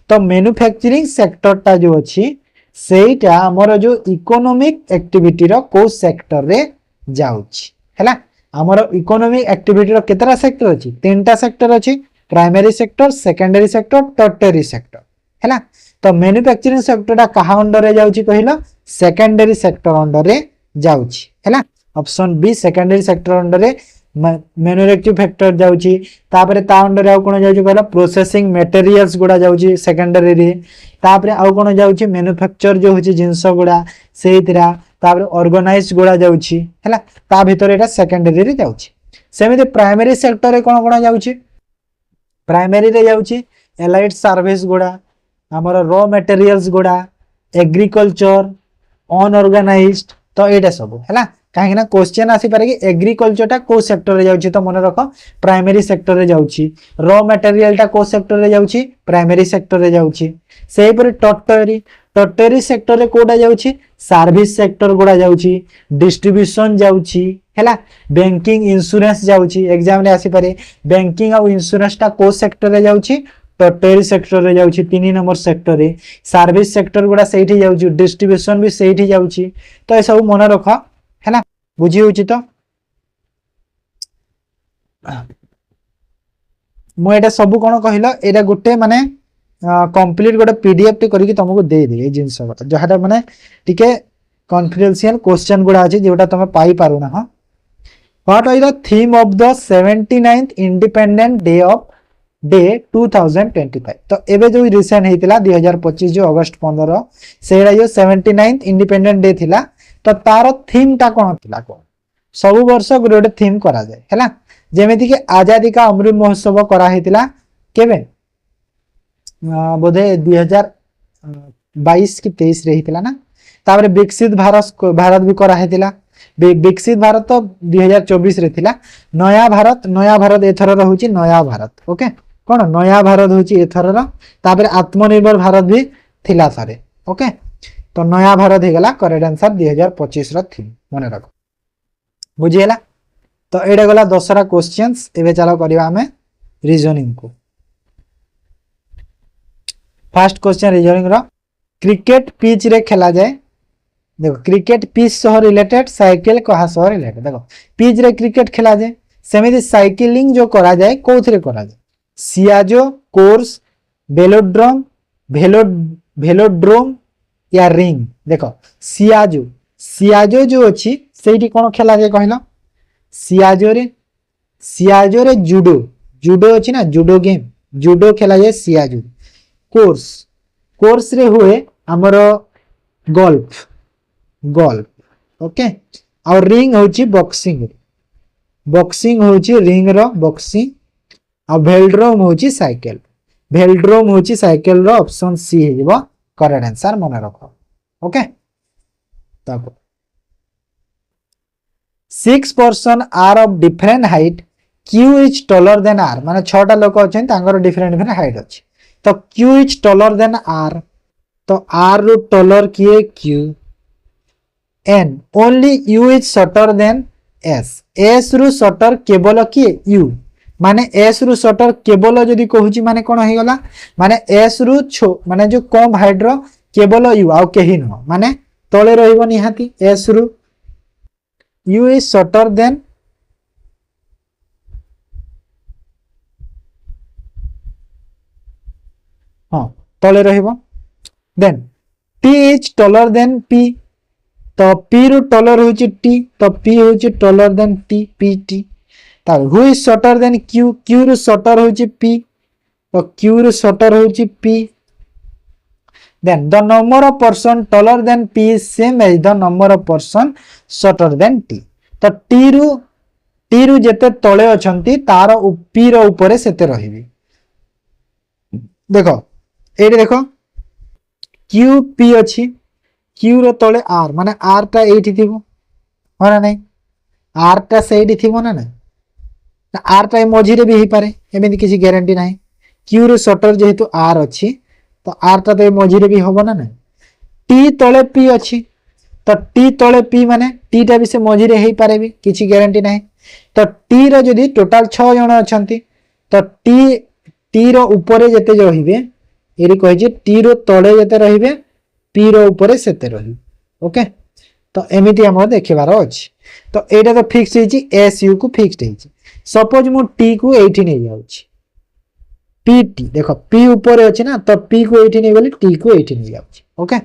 तो मैन्युफैक्चरिंग सेक्टर टा जो अछि सेटा हमर जो इकोनॉमिक एक्टिविटी रो को सेक्टर रे जाउछि हैला। हमर इकोनॉमिक एक्टिविटी रो केतरा सेक्टर अछि तीनटा सेक्टर अछि primary sector secondary sector tertiary sector हैला। तो मैन्युफैक्चरिंग सेक्टर टा कहा अंडर रे जाउछि कहिला सेकेंडरी सेक्टर अंडर रे जाउछि हैला। Option B secondary sector under रे मैन्युफैक्चरिंग फैक्टर जाउछि तापरे ता अंडर आउ कोन जाउछि कहला प्रोसेसिंग मटेरियल्स गुडा जाउछि सेकेंडरी रे तापरे आउ कोन जाउछि मैन्युफैक्चर जो होछि जिंस गुडा सेहितरा तापरे ऑर्गेनाइज गुडा जाउछि हैला ता भीतर एटा सेकेंडरी रे जाउछि। सेमिति प्राइमरी सेक्टर रे कोन कोन जाउछि प्राइमरी रे जाउछि एलाइड सर्विस गुडा हमर रॉ मटेरियल्स गुडा एग्रीकल्चर अनऑर्गेनाइज्ड तो एटा सब हैला कहीं ना क्वेश्चन आसी पारे कि एग्रीकल्चर टा को सेक्टर रे जाउछि तो मन रख प्राइमरी सेक्टर रे जाउछि रॉ मटेरियल टा को सेक्टर रे जाउछि प्राइमरी सेक्टर रे जाउछि सेही पर टर्टियरी सेक्टर रे कोडा जाउछि सर्विस सेक्टर गुडा जाउछि डिस्ट्रीब्यूशन जाउछि हैला बैंकिंग इंश्योरेंस जाउछि एग्जाम रे आसी पारे बैंकिंग और इंश्योरेंस टा को सेक्टर रे जाउछि टर्टियरी सेक्टर रे जाउछि 3 नंबर सेक्टर रे सर्विस सेक्टर गुडा सेठी जाउछि डिस्ट्रीब्यूशन भी सेठी जाउछि तो ए सब मन रख हैला बुझी होछि तो मु एटा सब कोन कहिलो एटा गुटे माने कंप्लीट गोटे पीडीएफ टी करके तुमको दे दे जिनस जहाटा माने टिके कॉन्फिडेंशियल क्वेश्चन गुडा अछि जेटा तुम पाई पारु ना। हां what is the theme of the 79th independent day of day 2025। तो एबे जो रिसेंट हेतिला 2025 जो अगस्त 15 सेरा जो 79th इंडिपेंडेंट डे थिला तो तार थीम टा कोन थिला को सब वर्ष गोटे थीम करा जाय हैला जेमेति कि आजादी का अमृत महोत्सव करा हेतिला केबे बोधे 2022 की 23 रे हेतिला ना तापर विकसित भारत भी करा हेतिला विकसित भारत तो 2024 रे थिला नया भारत एथर रहउची नया भारत ओके कोन नया भारत होची एथर रो तापर आत्मनिर्भर भारत भी थिला सारे ओके तो नया भारत हे गला करेक्ट आंसर 2025 रो थीम मने रखो बुझिएला। तो एडे गला 10रा क्वेश्चंस एबे चलो करिवा हमें रीजनिंग को। फर्स्ट क्वेश्चन रीजनिंग रो क्रिकेट पिच रे खेला जाए देखो क्रिकेट पिच सह रिलेटेड साइकिल कहा सह रिलेटेड देखो पिच रे क्रिकेट खेला जाए सेमिति साइकिलिंग जो करा जाए कोथरे करा जाए सियाजो कोर्स वेलोड्रोम या रिंग देखो सियाजो जो अछि सेठी कोन खेला जाए कहलो सियाजो रे जूडो अछि ना जूडो गेम जूडो खेला जाए सियाजो कोर्स रे हुए हमरो गोल्फ ओके और रिंग होची बॉक्सिंग होची रिंग रो बॉक्सिंग और वेलोड्रोम होची साइकिल रो ऑप्शन सी हेबो करेक्ट आंसर मन रखो ओके। तब 6 person are of different height Q is taller than R माने 6टा लोक अछन तांगर डिफरेंट हाइट अछि तो Q is taller than R तो आर रो टॉलर किए Q and only U is shorter than S रु शॉर्टर केवल किए यू माने एस रु शॉर्टर केवल जदी कहूची माने कोन हे गला माने एस रु माने जो कम हाइट रो केवल यू आउ केही न माने तळे रहिबो निहाती एस रु यू इज शॉर्टर देन हां तळे रहिबो then T is taller than P तो पी रु टॉलर होची टी तो पी होची taller then T P T ता who is shorter than Q Q रु शॉर्टर होची पी तो क्यू रु शॉर्टर होची P then the number of person taller than p is same as the number of person shorter than t तो t रु जेते तळे अछंती तार p रो ऊपर सेते रहिबी देखो एडी देखो q p अछि क्यू रो तले आर माने आर टा एठी थिबो हो ना नहीं आर टा सेठी थिबो ना ना आर टा मझी रे भी ही पारे एमिति किसी ग्यारंटी नाही क्यू रो सटर जेहेतु आर अछि तो आर टा तो मझी रे भी होबो ना ना टी तले पी अछि तो टी तले पी माने टी टा भी से मझी रे ही पारे भी किसी ग्यारंटी नाही तो टी रो जदी टोटल 6 जण अछंती तो टी रो ऊपर जेते रहिबे एरी कहि जे टी रो तळे जेते रहिबे पी रो ऊपर सेते रहिबे ओके तो एमिति हम देखिबार अछि तो एटा तो फिक्स हेछि एस यू को फिक्स्ड हेछि सपोज मु टी को एठी नै जाउछि पी टी देखो पी ऊपर अछि ना तो पी को एठी नै गली टी को एठी नै जाउछि ओके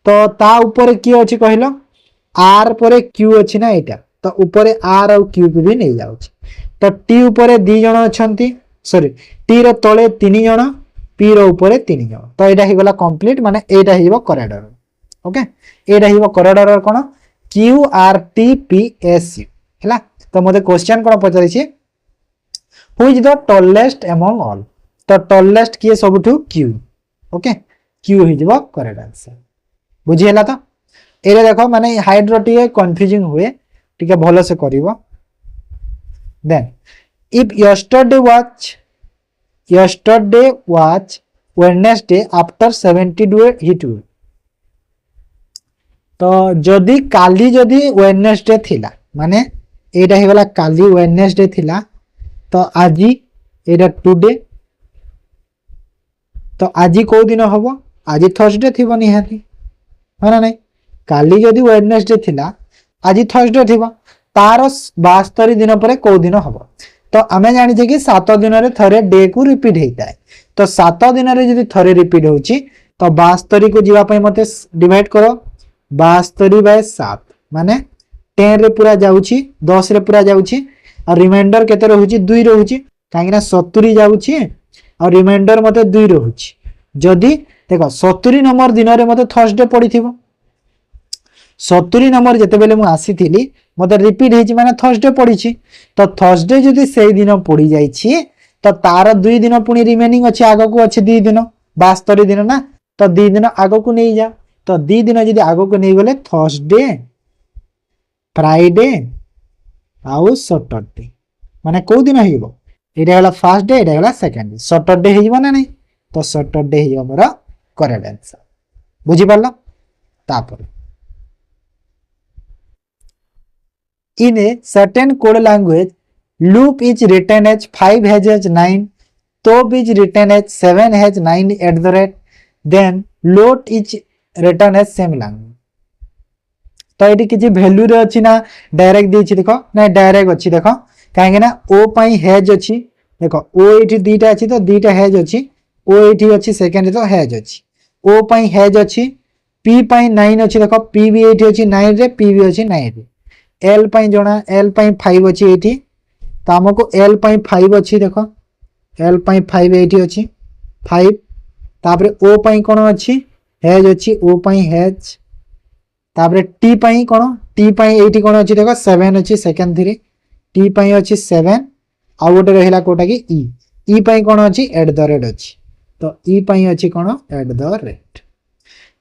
तो ता ऊपर की अछि कहलो आर परे क्यू अछि ना एटा तो ऊपर आर और क्यू भी नै जाउछि तो टी ऊपर 2 जण अछंती सॉरी टी रो तळे 3 जण पी रो ऊपर 3 जण तो एटा हे गला कंप्लीट माने एटा हेबो कॉरिडोर ओके एटा हेबो कॉरिडोर कोन Q R T P S U हैला तो मते क्वेश्चन कोन पचारि छी who is the tallest among all तो टॉलेस्ट किए सबठु क्यू ओके क्यू हे जबो करेक्ट आंसर बुझी हैला तो एरे देखो माने हाइट रो टिके कंफ्यूजिंग हुए टिके भलो से करिवो then if yesterday was Wednesday after 70 day heat wave तो जदि काली जदि वेडनेसडे थिला माने एटा हे गला काली वेडनेसडे थिला तो आजी एटा टुडे तो आजी को दिन हबो आजी थर्सडे थिबो निहाती माना नै काली जदि वेडनेसडे थिला आजी थर्सडे थिबो तार 72 दिन परे को दिन हबो तो आमे जानि जे कि 7 दिन रे थरे डे को रिपीट हेता है तो 7 दिन रे जदि थरे रिपीट होची तो 72 को जीवा पई मते डिवाइड करो 72/7 माने 10 रे पूरा जाउची 10 रे पूरा जाउची और रिमाइंडर केते रहउची 2 रहउची काहे ना 70 जाउची और रिमाइंडर मते 2 रहउची जदी देखो 70 नंबर दिन रे मते थर्सडे पड़ीथिबो 70 नंबर जेते बेले मु आसी थिली मते रिपीट हेची माने थर्सडे पड़ीची तो थर्सडे जदी सेही दिन पड़ी जाईची तो तार 2 दिन पुनी रिमेनिंग अछि आगो को अछि 2 दिन 72 दिन ना तो 2 दिन आगो को नै जा तो 2 दिन जदी आगो को नै गले थर्सडे फ्राइडे आउ सैटरडे माने को दिन हेइबो एटा हला फर्स्ट डे एटा हला सेकंड डे सैटरडे हेइबो ना नै तो सैटरडे हेइबो हमर करेक्ट आंसर बुझी पारलो तापर in a certain code language loop is written as 5 has 9 top is written as 7 has 9 at the rate then load is written as same language तो एटी किछि वैल्यू रे अछि ना डायरेक्ट देछि देखो ना डायरेक्ट अछि देखो काहे ना ओ पई हैज अछि देखो ओ एटी दीटा अछि तो दीटा हैज अछि ओ एटी अछि सेकंड तो हैज अछि ओ पई हैज अछि पी पई 9 अछि देखो पी भी एटी अछि 9 रे पी भी अछि 9 रे एल पई जणा एल पई 5 अछि एठी त हमको एल पई 5 अछि देखो एल पई 5 एठी अछि 5 तापरे ओ पई कोन अछि हैज अछि ओ पई हैज तापरे टी पई कोन टी पई एठी कोन अछि देखो 7 अछि सेकंड थ्री टी पई अछि 7 आ गोटे रहिला कोटा की ई पई कोन अछि एट द रेट अछि तो ई पई अछि कोन एट द रेट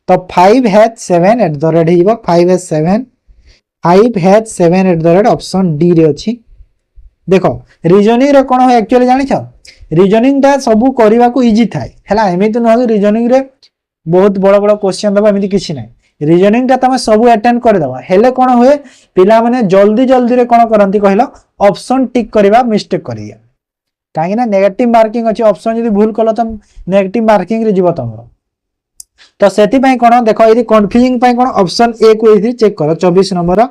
तो 5 हैज 7 एट द रेट हिबो 5 has 7 5 has 7 at the rate option D रे अछि देखो रीजनिंग रे कोन एक्चुअली जानि छ रीजनिंग ता सब करबा को इजी थाए हला एमे तो न रीजनिंग रे बहुत बड़ बड़ क्वेश्चन दबा एमे किछि नै रीजनिंग ता तमे सब अटेंड कर दबा हेले कोन होए पिला माने जल्दी जल्दी रे कोन करंती कहलो ऑप्शन टिक करबा मिस्टेक करिया काहे ना नेगेटिव मार्किंग अछि ऑप्शन यदि भूल कलो त नेगेटिव मार्किंग रे जीव तमरो तो सेति पई कोन देखो यदि कंफ्यूजिंग पई कोन ऑप्शन ए को यदि चेक करो 24 number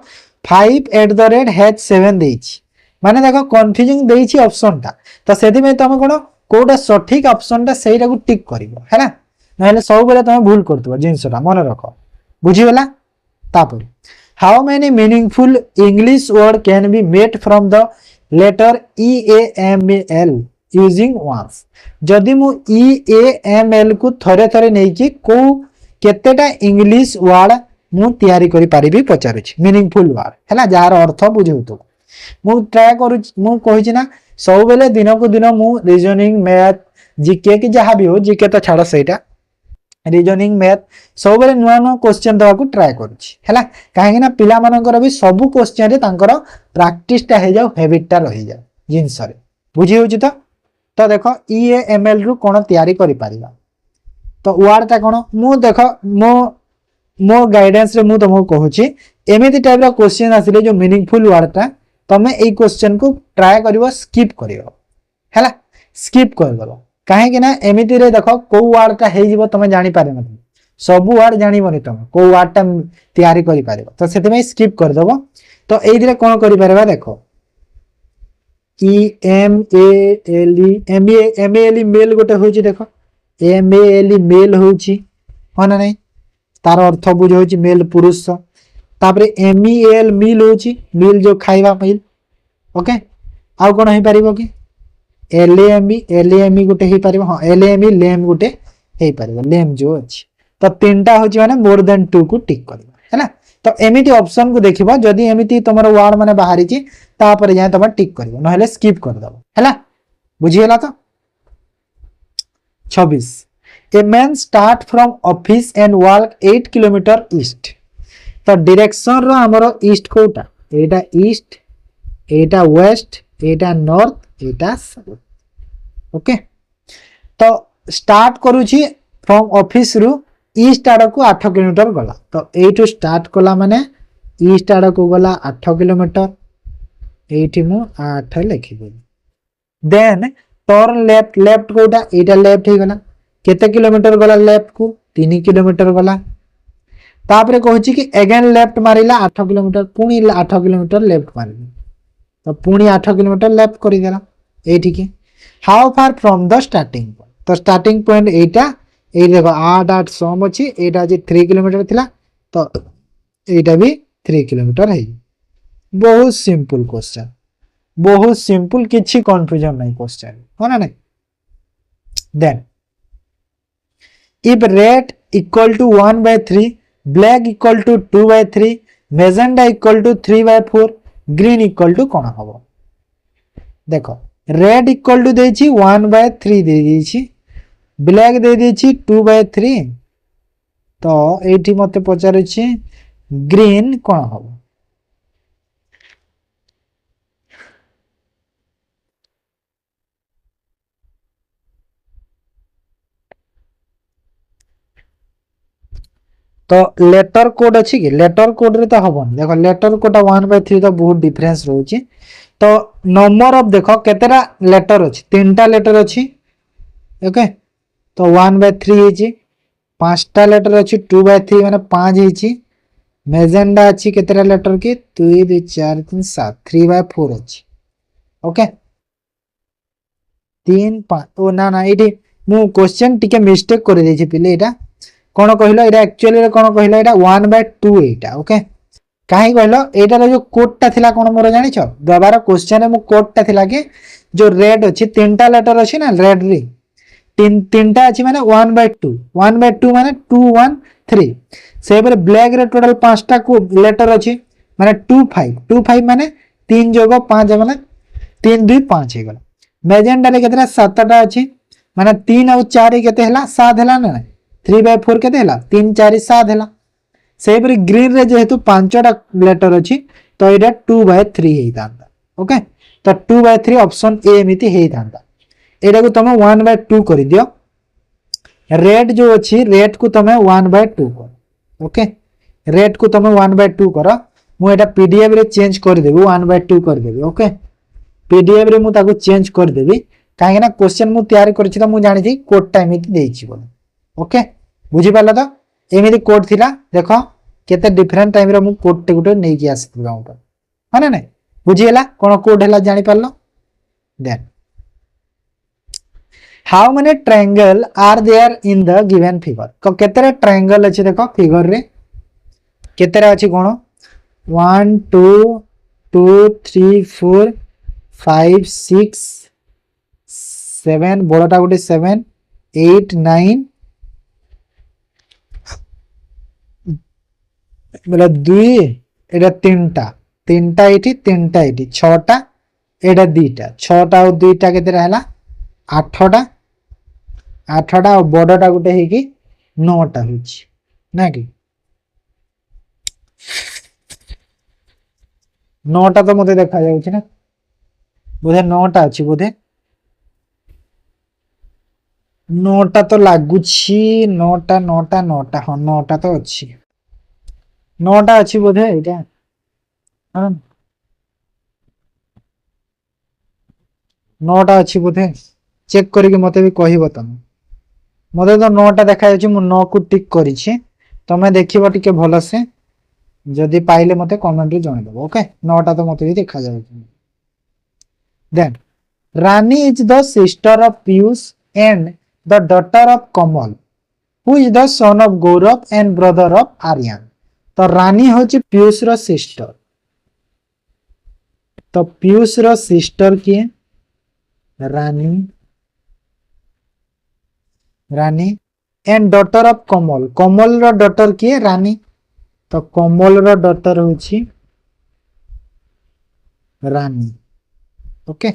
5 eight the rate has 7 देछि माने देखो कंफ्यूजिंग देछि ऑप्शन ता तो सेति में तमे कोन कोडा सठिक ऑप्शन ता सेइटा को टिक करिवो हैला नहले सब बेले तमे भूल करतबो जिंसटा मन रखो बुझिबला तापर how many meaningful English word can be made from the letter E A M L using once जदि मु ई ए एम एल को थरे थरे नै कि को केतेटा इंग्लिश वर्ड मु तयारी करि पारिबी पचारु छी मीनिंगफुल वर्ड हैला जार अर्थ बुझौ तो मु ट्राई करू मु कहि छी ना सब बेले दिन को दिन मु रीजनिंग मैथ जीके कि जहां भी हो जीके तो छाड़ सेटा रीजनिंग मैथ सब बेले नुआ नुआ क्वेश्चन दवा को ट्राई करूची हैला काहे ना पिला मानकर भी सब क्वेश्चन रे तांकर प्रैक्टिस टा हे जाऊ हैबिट टा रही जाऊ जिंस रे बुझी होची तो देखो ईएमएल रु कोन तयारी करि पारिबा तो वर्ड ता कोन मु देखो मो गाइडेंस रे मु तुमको कहूची एमिति टाइप रो क्वेश्चन आसिले जो मीनिंगफुल वर्ड ता तमे एई क्वेश्चन को ट्राई करिवो स्किप करिवो हैला स्किप कर दलो काहे कि ना एमिति रे देखो को वर्ड ता हे जीवो तमे जानि पारे न सब वर्ड जानि बनी तमे को वर्ड ता तयारी करि पारिबो तो सेति में स्किप कर दबो तो एई दिरे कोन करि पारबा देखो एमएल मेल गोटे होची देखो एमएल मेल होची हो ना नहीं तार अर्थ बुझ होची मेल पुरुष तापरे एमएल मिल होची मिल जो खाइबा मिल ओके आउ कोन हे परिबो कि एलएमई गोटे हे परिबो हां एलएमई लेम गोटे हे परिबो लेम जो अछि तो तीनटा होची माने मोर देन 2 को टिक करबो हैला तो एमिति ऑप्शन को देखिबो जदी एमिति तमरो वर्ड माने बाहरी छि तापर जाय तम टिक करबो नहले स्किप कर दबो हैला बुझी गेला तो 26 a man start from office and walk 8 kilometre east तो डायरेक्शन रो हमरो ईस्ट कोटा एटा ईस्ट एटा वेस्ट एटा नॉर्थ एटा साउथ ओके तो स्टार्ट करूची फ्रॉम ऑफिस रु ईस्ट आड़ को 8 किलोमीटर गला तो एठू स्टार्ट कला माने ईस्ट आड़ को गला 8 किलोमीटर एठी मु 8 लिखि देबी देन टर्न लेफ्ट लेफ्ट कोटा एटा लेफ्ट हे गला केते किलोमीटर गला लेफ्ट को 3 किलोमीटर गला तापरे कहूची कि अगेन लेफ्ट मारिला 8 किलोमीटर पुनी 8 किलोमीटर लेफ्ट मारिला तो पुनी 8 किलोमीटर लेफ्ट करि देला एठी के how far from the starting point तो स्टार्टिंग पॉइंट एटा ए देखो 8 8 सम अछि एटा जे 3 किलोमीटर थिला तो एटा भी 3 किलोमीटर है बहुत सिंपल क्वेश्चन बहुत सिंपल किछि कंफ्यूजन नहीं क्वेश्चन हो ना नहीं then if red equal to 1/3 black equal to 2/3 magenta equal to 3/4 green equal to कोन हबो देखो रेड इक्वल टू देछि 1/3 दे देछि ब्लैक दे देछि 2/3 तो एठी मते पचारे छि ग्रीन कोन हबो तो लेटर कोड अछि कि लेटर कोड रे तो हबन देखो लेटर कोड 1/3 तो बहुत डिफरेंस रहउछि तो नंबर ऑफ देखो केतेरा लेटर अछि तीनटा लेटर अछि ओके तो 1/3 हिची पांचटा लेटर अछि 2/3 माने 5 हिची मैजेंडा अछि केतेरा लेटर की 2 2 4 3 7 3/4 अछि ओके 3 5 ओ ना ना एठी मु क्वेश्चन टिके मिस्टेक कर देछि पिले एटा कोन कहलो एटा एक्चुअली रे कोन कहलो एटा 1/2 एटा ओके काहे कहलो एटा रे जो कोड टा थिला कोन मोर जानि छ दोबारा क्वेश्चन रे मु कोड टा थिला के जो रेड अछि तीनटा लेटर अछि ना रेड रे तीनटा अछि माने 1/2 1/2 माने 2 1 3 से पर ब्लैक रे टोटल पांचटा को लेटर अछि माने 2 5 2 5 माने 3 जोगो 5 माने 3 2 5 हे गला मैजेंडा रे केतरा 7टा अछि माने 3 और 4 केते हला 7 हला ना 3/4 केते हला 3 4 7 हला से पर ग्रीन रे जेहेतु पांचटा लेटर अछि तो एटा 2/3 हे तांदा ओके तो 2/3 ऑप्शन ए एमिति हे तांदा एटा को तमे 1/2 कर दियो रेड जो अछि रेड को तमे 1/2 कर ओके रेड को तमे 1/2 करो मु एटा पीडीएफ रे चेंज कर देबी 1/2 कर देबी ओके पीडीएफ रे मु ताको चेंज कर देबी काहे ना क्वेश्चन मु तैयार करछि त मु जानि छी कोड टाइम इति देछि बोल ओके बुझी पाला तो एमिति कोड थिला देखो केते डिफरेंट टाइम रे मु कोड टे गुटे नै कि आसी गाउँ पर माने नै बुझी हला कोन कोड हला जानि पालो then how many triangle are there in the given figure को केतरे ट्रायंगल अछि देखो फिगर रे केतरे अछि कोन 1 2 2 3 4 5 6 7 बड़टा गुटे 7 8 9 बोला 2 एटा तीनटा एठी छटा एटा दीटा छटा और दुईटा केते रहला 8टा और बड़टा गुटे हे कि नौटा होची ना कि नौटा तो मते देखा जाउची ना बोधे नौटा अछि बोधे नौटा तो लागुची नौटा नौटा नौटा हाँ नौटा तो अच्छी नौटा अच्छी बोधे एटा हाँ नौटा अच्छी बोधे चेक करके मते भी कहबो तमे मते तो नौटा देखा जाउची मु 9 को टिक करिछि तमे देखिबो टिके भलो से जदि पाइले मते कमेंट रे जणाइ देबो ओके नौटा तो मते भी देखा जाउची then Rani is the sister of Piyush and the daughter of Kamal who is the son of Gaurav and brother of Aryan तो रानी होची पीयूष रो सिस्टर तो पीयूष रो सिस्टर किए Rani Rani and daughter of Kamal Kamal रो डॉटर किए रानी तो कमल रो डॉटर होची रानी ओके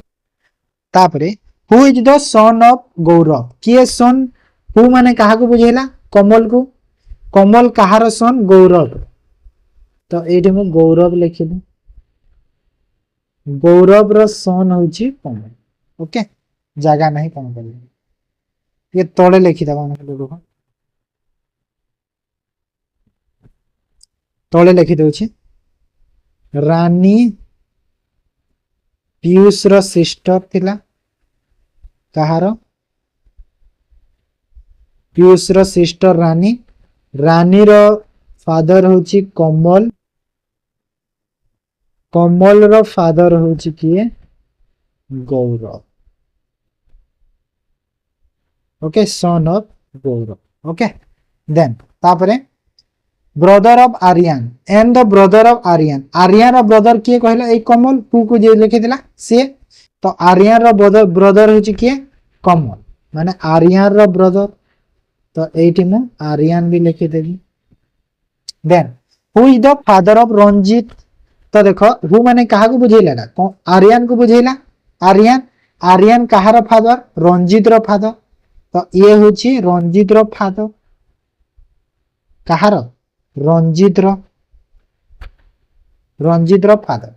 तापरे who is the son of Gaurav किए सन हु माने कहा को बुझेला को कमल कहार सन गौरव तो एठी मु गौरव लिखिली गौरव रो सन होची कमल ओके जगह नहीं कौन कर ये तोड़े लिखी दबा देखो तोड़े लिखी दउची रानी पीयूष रो सिस्टर थिला कहार पीयूष रो सिस्टर रानी रानी रो फादर होची कमल कमल रो फादर होची किए Gaurav okay son of Gaurav okay then तापरे brother of Aryan and the brother of Aryan Aryan रो ब्रदर किए कहला ए कमल पू को जे लिखि दिला से तो आर्यन रो ब्रदर होची किए कमल माने आर्यन रो ब्रदर तो एठी मु आर्यन भी लिखि देबी then who is the father of Ranjit तो देखो हु माने कहा को बुझेला ना आर्यन को बुझेला आर्यन आर्यन कहार फादर रंजीत रो फादर तो ये होची रंजीत रो फादर कहार रंजीत रो father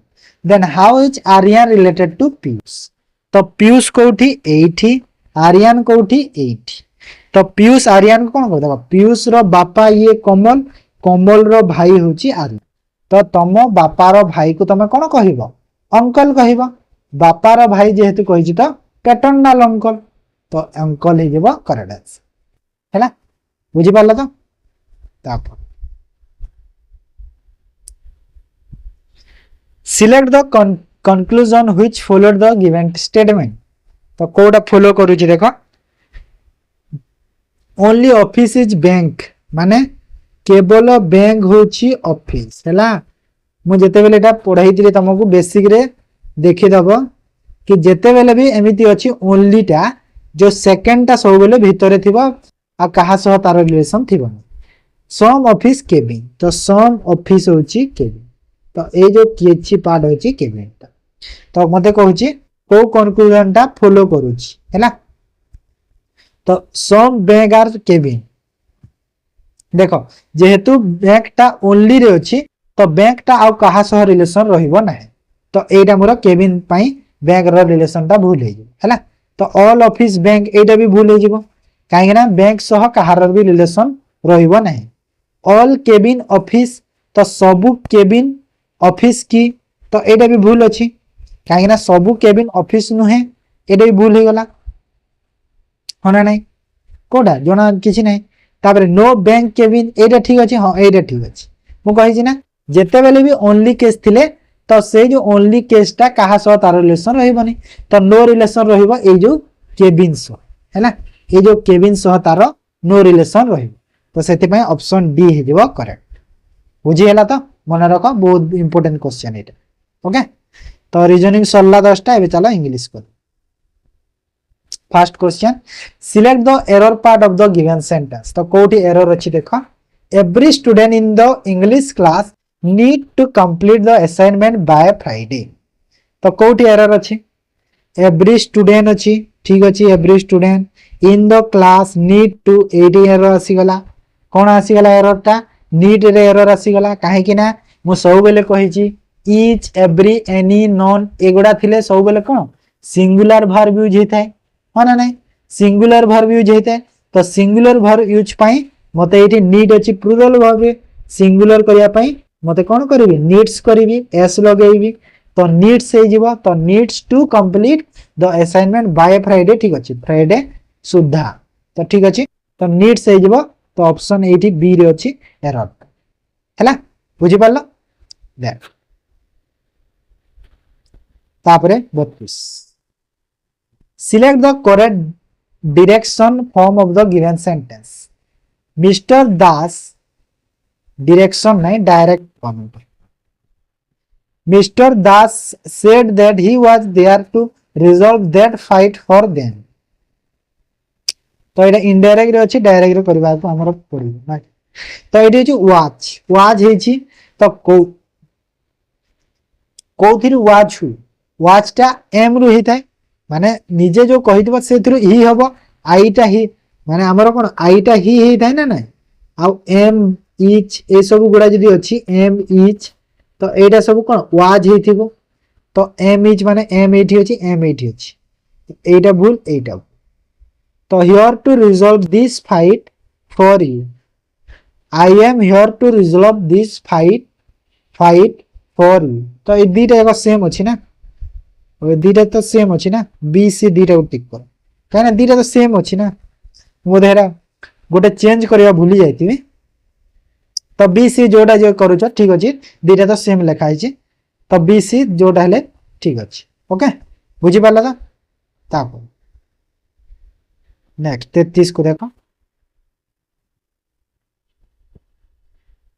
then how is Aryan related to Piyush तो पीयूष कोठी एठी आर्यन कोठी एठी तो पीयूष आर्यन को कोन करदबा पीयूष रो बापा ये कमल कमल रो भाई होची आर्यन तो तम बापा रो भाई को तमे कोन कहिबो अंकल कहिबो बापा रो भाई जेहेतु कहिछि तो पैटर्नल अंकल तो अंकल हे जेबो करेक्ट आंसर हैला बुझि पारला तो तापर select the conclusion which followed the given statement तो कोडा फॉलो करूची देखो ओनली ऑफिस इज बैंक माने केवल बैंक होची ऑफिस हैला मु जेते बेले एटा पढाई दिले तमको बेसिक रे देखि दबो कि जेते बेले भी एमिति अछि ओनली टा जो सेकंड टा सब बेले भीतरे थिबो आ कहा सह तार रिलेशन थिबो सम ऑफिस केबिन तो सम ऑफिस होची केबिन तो ए जो केची पार्ट होची केबिन टा तो मते कहूची को कंक्लूजन टा फॉलो करूची हैला तो सम बैंक आर केबिन देखो जेहेतु बैंक टा ओनली रे अछि तो बैंक टा आ कहा सह रिलेशन रहिबो नै तो एटा मोर केबिन पई बैंक रो रिलेशन टा भूल हे हैला तो ऑल ऑफिस बैंक एटा भी भूल हे जिवो काहे ना बैंक सह कहार भी रिलेशन रहिबो नै ऑल केबिन ऑफिस तो सबु केबिन ऑफिस की तो एटा भी भूल अछि काहे ना सबु केबिन ऑफिस नुहे एटा भी भूल हे गला होना नै कोडा जोना किछि नै तापर नो बैंक केबिन एटा ठीक अछि हां एटा ठीक अछि मु कहि छि ना जेते बेले भी ओनली केस थिले तो से जो ओनली केस टा कहा सह तार रिलेशन रहिबनी तो नो रिलेशन रहिबो ए जो केबिन सह हैला ए जो केबिन सह तार नो रिलेशन रहिबो तो सेति पय ऑप्शन डी हे जेबो करेक्ट बुझी हैला तो मन रखो बहुत इंपोर्टेंट क्वेश्चन एटा ओके तो रीजनिंग सरला 10 टा एबे चलो इंग्लिश को first question select the error part of the given sentence तो कोठी एरर अछि देखो every student in the English class need to complete the assignment by Friday तो कोठी एरर अछि एवरी स्टूडेंट अछि ठीक अछि every student in the class need to एडी एरर आसी गला कौन आसीगला एरर टा नीट रे एरर आसीगला कहीं ना मु सब बेले कही इच एवरी एनी नॉन एगुड़ा थिले सब बेले कौन सिंगुलर वर्ब यूज होता है हाँ ना नहीं सिंगुलर वर्ब यूज होता है तो सिंगुलर वर्ब यूज पाई मते एठी नीड अछि प्लुरल वर्ब सिंगुलर करिया पाई मते कोन करबी नीड्स करबी एस लगेबी तो नीड्स हे जीवो तो needs to complete the assignment by Friday ठीक अछि फ्राइडे सुद्धा तो ठीक अछि तो नीड्स हे जीवो तो ऑप्शन एठी बी रे अछि एरर हैला बुझि पारलो देख तापरे 32 select the correct direction form of the given sentence Mr. Das direction nahi direct form Mr. Das said that he was there to resolve that fight for them तो एटा इनडायरेक्ट रे अछि डायरेक्ट रे करबा को हमर पड़ी तो एटी अछि वाच हे छी तो कोथिर वाच हु वाच टा एम रु हिताय माने निजे जो कहितबा सेथिरु ही हबो आईटा ही माने हमर कोन आईटा ही थाय ना ना आ एम इच ए सब गुडा जदी अछि एम इच तो एटा सब कोन वाज हेथिबो तो एम इच माने एम एठी अछि एम एठी अछि एटा भूल एटा तो here to resolve this fight for you I am here to resolve this fight for you तो ए दीटा एक सेम अछि ना दीटा तो सेम अच्छी ना बी सी दीटा टिक कर कहीं दीटा तो सेम अच्छी ना बोधे गोटे चेंज करवा भूली जाइए तो बी सी जोटा जो करुच ठीक अच्छे दीटा तो सेम लिखाई तो बी सी जोटा हेले ठीक अच्छे ओके बुझी पारा तो नेक्स्ट 33 को देखो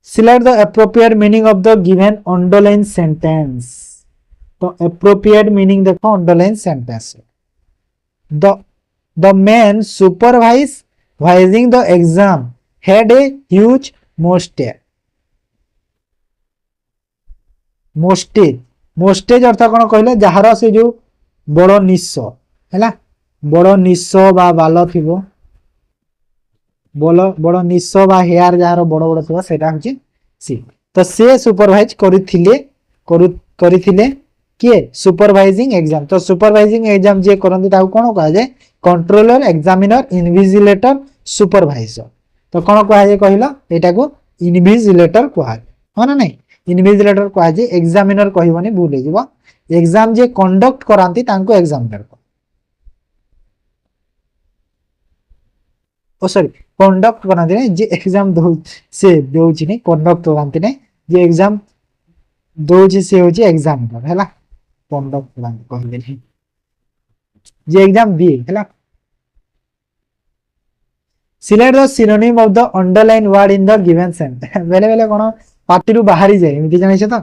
select the appropriate meaning of the given underline sentence तो appropriate meaning देखो underline sentence the man supervising the exam had a huge mostage अर्थ कौन कहले जहार से जो बड़ निश है बड़ निश बा बाल थी बड़ निश बा हेयर जार बड़ बड़ थी सेटा हूँ सी तो से सुपरवाइज करथिले किए सुपरवाइजिंग एग्जाम तो सुपरवाइजिंग एग्जाम जे करंती ताऊ कोन कहा जाय कंट्रोलर एग्जामिनर इन्विजिलेटर सुपरवाइजर तो कोन कहा जाय कहिला एटा को इन्विजिलेटर कहा हो ना नहीं इन्विजिलेटर कहा जाय एग्जामिनर कहिबनी भूल हे जीवा एग्जाम जे कंडक्ट करांती तांको एग्जामिनर को ओ सॉरी कंडक्ट करांती ने जे एग्जाम दो से दोची ने कंडक्ट करांती ने जे एग्जाम दोची से होची एग्जामिनर हैला कंडक्ट करांती कहले जे एग्जाम दी हैला select the synonym of the underline word in the given sentence बेले बेले कोन पार्टी रु बाहरी जाय एमिति जानै छ त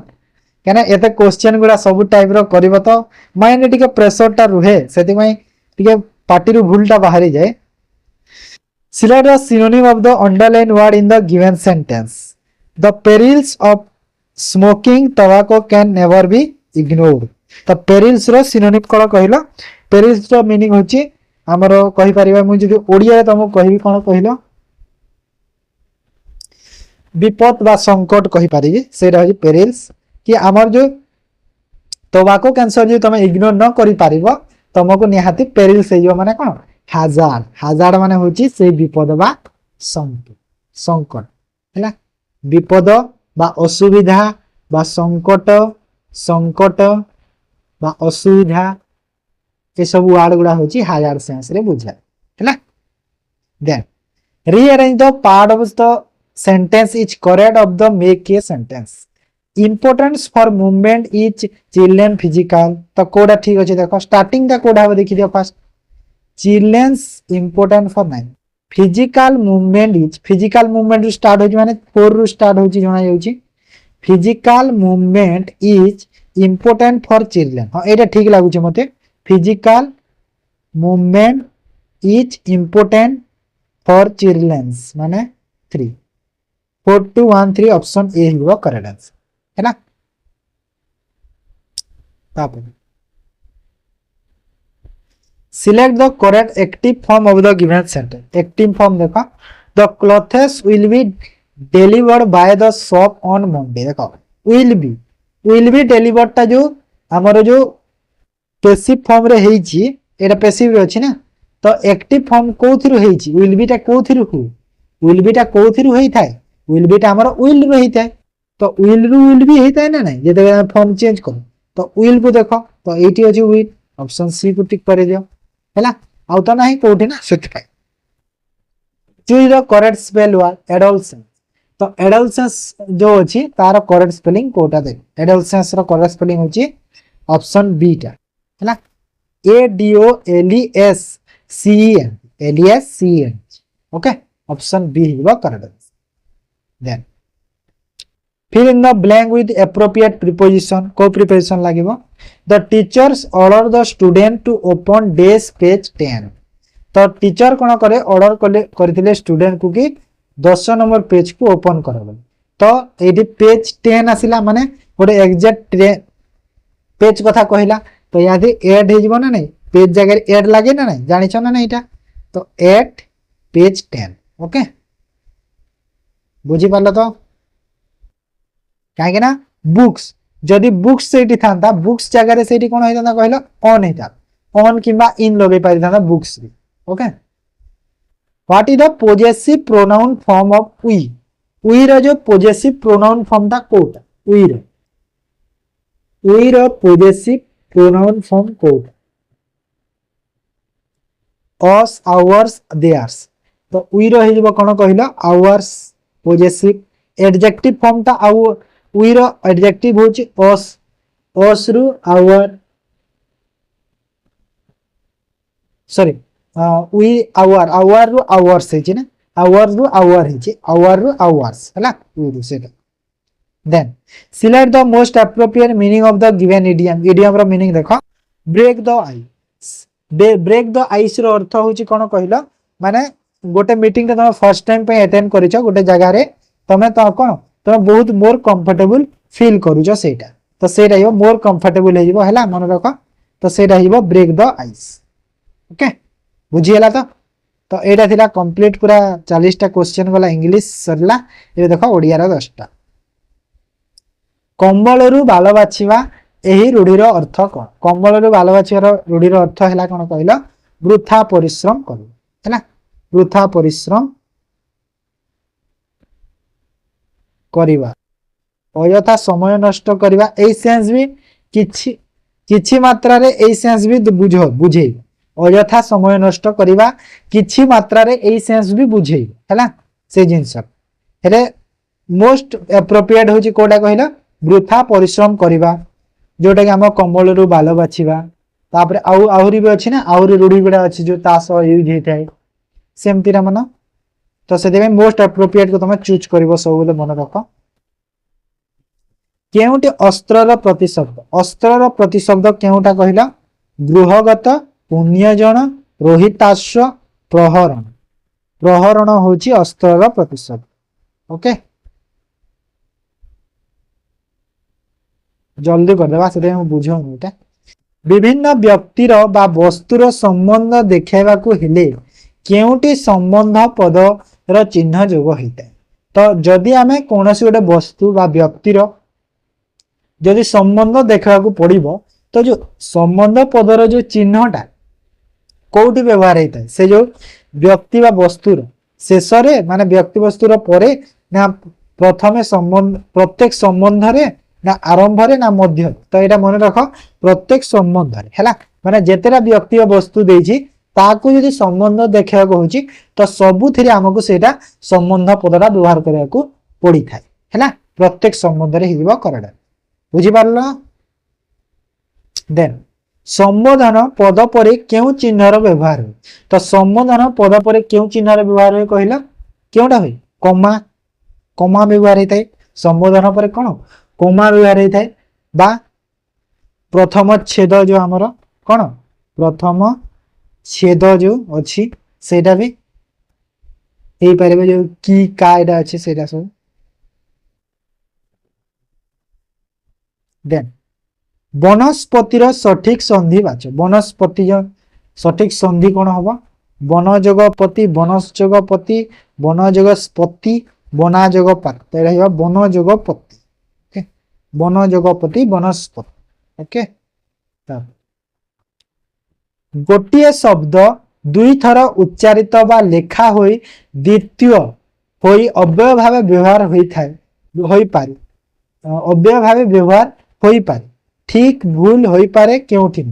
केना एते क्वेश्चन गुडा सब टाइप रो करबो तो माइंड टिके प्रेशर टा रुहे सेति मई टिके पार्टी रु भूलटा बाहरी जाय select the synonym of the underline word in the given sentence the perils of smoking tobacco can never be ignored तो पेरिल्स रो सिनोनिम कोन कहिलो पेरिल्स रो मीनिंग होची हमरो कहि परिबा मु जदि ओडिया रे तुमको कहिबी कोन कहिलो विपद बा संकट कहि परिबी सेरा होची पेरिल्स कि हमर जो टोबैको कैंसर जो तुम इग्नोर न करि परिबो तुमको निहाती पेरिल्स हे जो माने कोन हाजार्ड माने होची से विपद बा संकट हैला विपद बा असुविधा बा संकट बा असुविधा ये सब वर्ड गुडा होची हाजार्ड सेंस रे बुझा हैला then rearrange the part of the sentence is correct of the make a sentence importance for movement is children physical तो कोडा ठीक अछि देखो स्टार्टिंग दा कोडा हो देखि दियो first childrens important for nine physical movement start होची माने 4 रु स्टार्ट होची जणा जाउची physical movement is important for children हां एटा ठीक लागु छै मते physical movement is important for childrens माने 3 4213 ऑप्शन ए हिबो करेक्ट आंसर है ना तापर select the correct active form of the given sentence active form देखो the clothes will be delivered by the shop on Monday. देखो विल बी डेलीवर्ड टा जो हमर जो पैसिव फॉर्म रे हेची एटा पैसिव रे अछि ना तो एक्टिव फॉर्म कोथिरु हेची विल बी टा कोथिरु हु विल बी टा कोथिरु हेई थाए विल बी टा हमर विल रो हेई थाए तो विल रू विल बी हेई थाए ना नहीं जेते फॉर्म चेंज कर तो विल को देखो तो एटी अछि विल ऑप्शन सी को टिक करे दियो हैला आउ तो नाही कोठी ना set choose the correct spell word adolescence तो एडोलसेंस जो अछि तार करेक्ट स्पेलिंग कोटा दे एडोलसेंस रो करेक्ट स्पेलिंग होची ऑप्शन बी टा हैला ADOLESCEN ओके ऑप्शन बी हिबो correct then fill in the blank with appropriate preposition को preposition लागिबो the teachers order the student to open dash page 10 तो टीचर कोन करे ऑर्डर करथिले स्टूडेंट को कि 10 नंबर पेज को ओपन करबो तो एडी पेज 10 आसिला माने गोटे एग्जैक्ट पेज कथा कहला तो यादी ऐड हे जीवो ना नहीं पेज जगह ऐड लागे ना नहीं जानि छ ना नहीं एटा तो ऐड पेज 10 ओके बुझी पालो तो काहे ना बुक्स जदी बुक्स सेठी थांता बुक्स जगह रे सेठी कोन होइता कहलो ऑन हेता ऑन किबा इन लगे पारि थांता बुक्स रे okay what is the possessive pronoun form of we रो जो पोजेसिव प्रोनाउन फॉर्म ता कोटा वी रो पोजेसिव प्रोनाउन फॉर्म कोड us ours theirs तो वी रो हे जबो कोन कहलो ours पोजेसिव एडजेक्टिव फॉर्म ता वी रो एडजेक्टिव होची us रु our सॉरी वी our रु ours हे छी ना our रु our हे छी our रु ours हला वी रु सेटा then select the most appropriate meaning of the given idiom रो मीनिंग देखो break the ice break the ice रो अर्थ होची कोन कहलो माने गोटे मीटिंग ते तुम फर्स्ट टाइम पे अटेंड करिछो गोटे जगह रे तमे तो कोन तुम बहुत मोर कंफर्टेबल फील करूछो सेटा तो सेटा हिबो मोर कंफर्टेबल हे जिवो हला मन रखो तो सेटा हिबो ब्रेक द आइस ओके बुझी हला तो एटा थिला कंप्लीट पूरा 40 टा क्वेश्चन वाला इंग्लिश सरला ए देखो ओडिया रो 10 टा कंबलरु बाल बाछिवा एही रूढ़ी रो अर्थ कोन कंबलरु बाल बाछिवा रूढ़ी रो अर्थ हला कोन कहलो वृथा परिश्रम करू हला वृथा परिश्रम करिवा अयथा समय नष्ट करिवा ए सेंस भी किछि मात्रा रे ए सेंस भी बुझे अयथा समय नष्ट करिवा किछि मात्रा रे ए सेंस भी बुझे हला से जिंस हेरे मोस्ट एप्रोप्रिएट होची कोडा कहला वृथा परिश्रम करिवा जोटा कि हम कंबल रु बाल बाछिवा तापर आहुरी भी अछि ना आहुरी रूढ़ी गुडा अछि जो तास यूज हेथाय सेमतिरा मन तो से मोस्ट एप्रोप्रिएट को तुम चूज कर सब बोले मन रख केउटे अस्त्र प्रतिशब्द केउटा कहला गृहगत पुण्यजन रोहिताश्व प्रहरण होची अस्त्र प्रतिशब्द ओके जल्दी कर देबा से हम बुझो एटा विभिन्न व्यक्तिर बा वस्तुर संबंध देखाइबा को हेले केउटी संबंध पद र चिन्ह जोग होता है तो जदि आमे कोनोसी गोटे वस्तु बा व्यक्तिर जदि संबंध देखा को पड़िबो तो जो संबंध पदर जो चिन्हटा कोउटी व्यवहार होता है से जो व्यक्ति बा वस्तुर शेष रे माने व्यक्ति वस्तुर परे ना प्रथमे संबंध प्रत्येक संबंध रे ना आरंभ रे ना मध्य तो एटा मन रख प्रत्येक संबंध रे हैला माने जेतेरा व्यक्ति वस्तु देछि ताकू यदि संबंध देखा होची तो सबुथिरे हमकु सेटा संबंध पदरा व्यवहार करिया को पड़ी थाए हैला प्रत्येक संबंध रे हिबो करडा बुझी पारलो देन संबोधन पद परे केउ चिन्हर व्यवहार हो तो संबोधन पद परे केउ चिन्हर व्यवहार हो कहिला केउटा होई कमा व्यवहार हेताय संबोधन परे कोन कमा व्यवहार हेताय बा प्रथम छेद जो हमर कोन प्रथम छेद जो अच्छी सेटा भी यही पारे जो की का एटा अच्छे सेटा सब देन वनस्पतिर सठिक संधि बाच वनस्पति जो सठिक संधि कोन होबा बनजोगपति बनसजोगपति बनजोगस्पति बनाजोगपात तो यहाँ बनजोगपति ओके बनजोगपति बनस्पति ओके गोटे शब्द दुई थर उच्चारित बा लेखा होई द्वितीय होई अव्यय भाव व्यवहार होई पारे अव्यय भाव व्यवहार होई पारे ठीक भूल होई पारे केउठी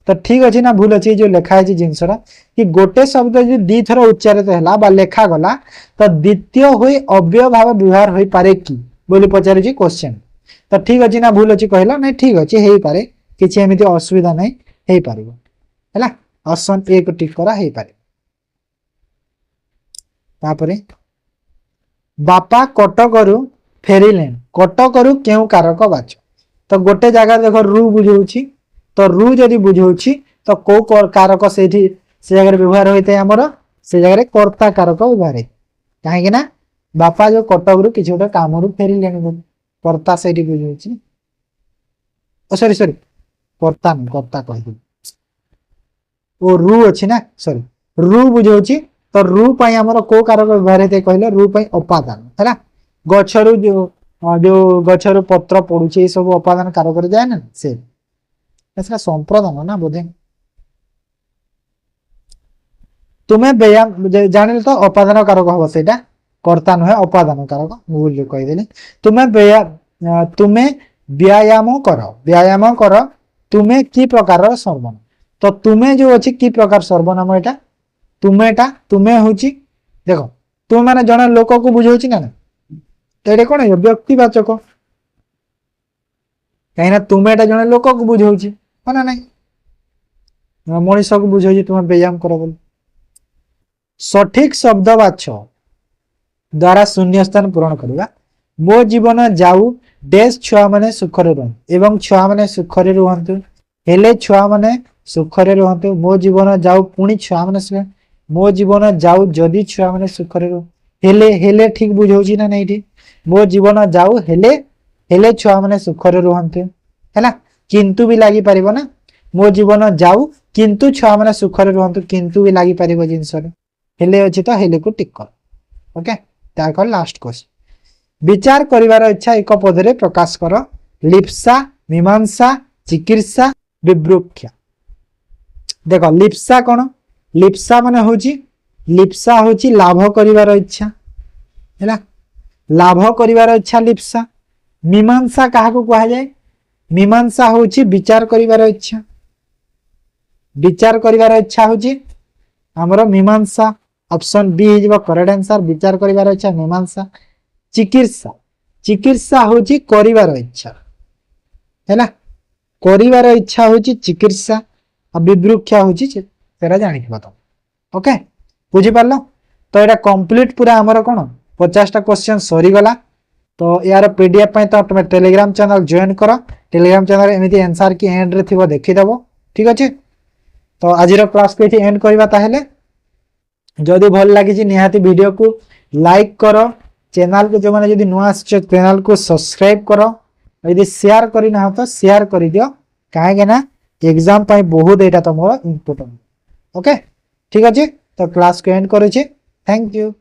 तो ठीक अच्छे ना भूल अच्छी जो लेखा है जिनसरा कि गोटे शब्द जो दी थर उच्चारित है बा लेखा गला तो द्वितीय होई अव्यय भाव व्यवहार होई पारे कि बोली पचारे क्वेश्चन तो ठीक अच्छे ना भूल अच्छी कहला नहीं ठीक अच्छे हे पारे किछि एमिति असुविधा नहीं हे पारिबो हैला ऑप्शन ए को टिक करा हे पारे तापरे बापा कटकरू फेरिले कटकरू केउ कारक बाच तो गोटे जगह देखो रु बुझौछि तो रु जदि बुझौछि तो को कारक से जगह व्यवहार होता है आमर से जगह कर्ता कारक व्यवहार है कहीं ना बापा जो कटकरू किसी गोटे काम रू फेरिले कर्ता से बुझौछि सॉरी सॉरी कर्ता नहीं कर्ता कह ओ रु अच्छी ना सॉरी रु बुझौछि तो रु पई हमर को कारक व्यवहार होते कहले रु पई उपादान हैला गछरु जो गछरु पत्र पड़ुछि सब उपादान कारक रे जाय ना से ऐसा संप्रदान ना बोधे तुम्हें व्यायाम जानिल तो उपादान कारक हबो सेटा कर्ता नहे उपादान कारक भूल कहि देले तुम्हें व्यायाम कर तुम्हें की प्रकार सर्वनाम तो तुम्हें जो अच्छी की प्रकार सर्वनाम एटा तुम्हें होची देखो तुम माने जने लोक को बुझौछि ना तो ये कौन व्यक्तिवाचक कहीं तुम्हें जने लोक को बुझौछि ना नहीं मनीष को बुझौछि तुम्हें व्यायाम कर बोल सठिक शब्द बाछ द्वारा शून्य स्थान पूरण करवा मो जीवन जाऊ डेस छुआ माने सुखरे रुहंतु एवं छुआ माने सुखरे रुहंतु हेले छुआ माने सुखरे रुहंतु मो जीवन जाऊ पुणी छुआ माने मो जीवन जाऊ जदि छुआ माने सुखरे हेले हेले ठीक बुझौछि ना नहीं ठीक मो जीवन जाऊ हेले हेले छुआ माने सुखरे रुहंतु हैला किंतु भी लागि परिबो ना मो जीवन जाऊ किंतु छुआ माने सुखरे रुहंतु किंतु भी लागि परिबो जिंस रे हेले अछि तो हेले को टिक कर ओके ता कर लास्ट क्वेश्चन विचार करिवार इच्छा एक पदरे प्रकाश कर लिप्सा मीमांसा चिकित्सा विवृक्षा देखो लिप्सा कौन लिप्सा माने होची लाभ करिवार इच्छा हैला लाभ करिवार इच्छा लिप्सा मीमांसा काहा को कहा जाए मीमांसा होची विचार करिवार इच्छा होची हमरो मीमांसा option B is correct answer विचार करिवार इच्छा मीमांसा चिकित्सा होची करिवार इच्छा हैला करिवार इच्छा होची चिकित्सा और विवृक्षा होची तेरा जानि थबा तो ओके बुझी पारलो तो एटा कंप्लीट पूरा हमर कोन 50 टा क्वेश्चन सरी गला तो यार पीडीएफ पय तो तुम टेलीग्राम चैनल जॉइन करो टेलीग्राम चैनल एमिति आंसर की एंड रे थिबो देखि देबो ठीक अछि तो आज रो क्लास को एंड करबा ताहेले जदि भल लागि छि निहाती वीडियो को लाइक करो चैनल को जो माने जदि नुआ आछो चैनल को सब्सक्राइब करो यदि शेयर करि ना तो शेयर करि दियो काहे के ना एग्जाम पय बहुत एटा तमरो इंपोर्टेंट ओके ठीक अछि तो क्लास को एंड करै छी थैंक यू।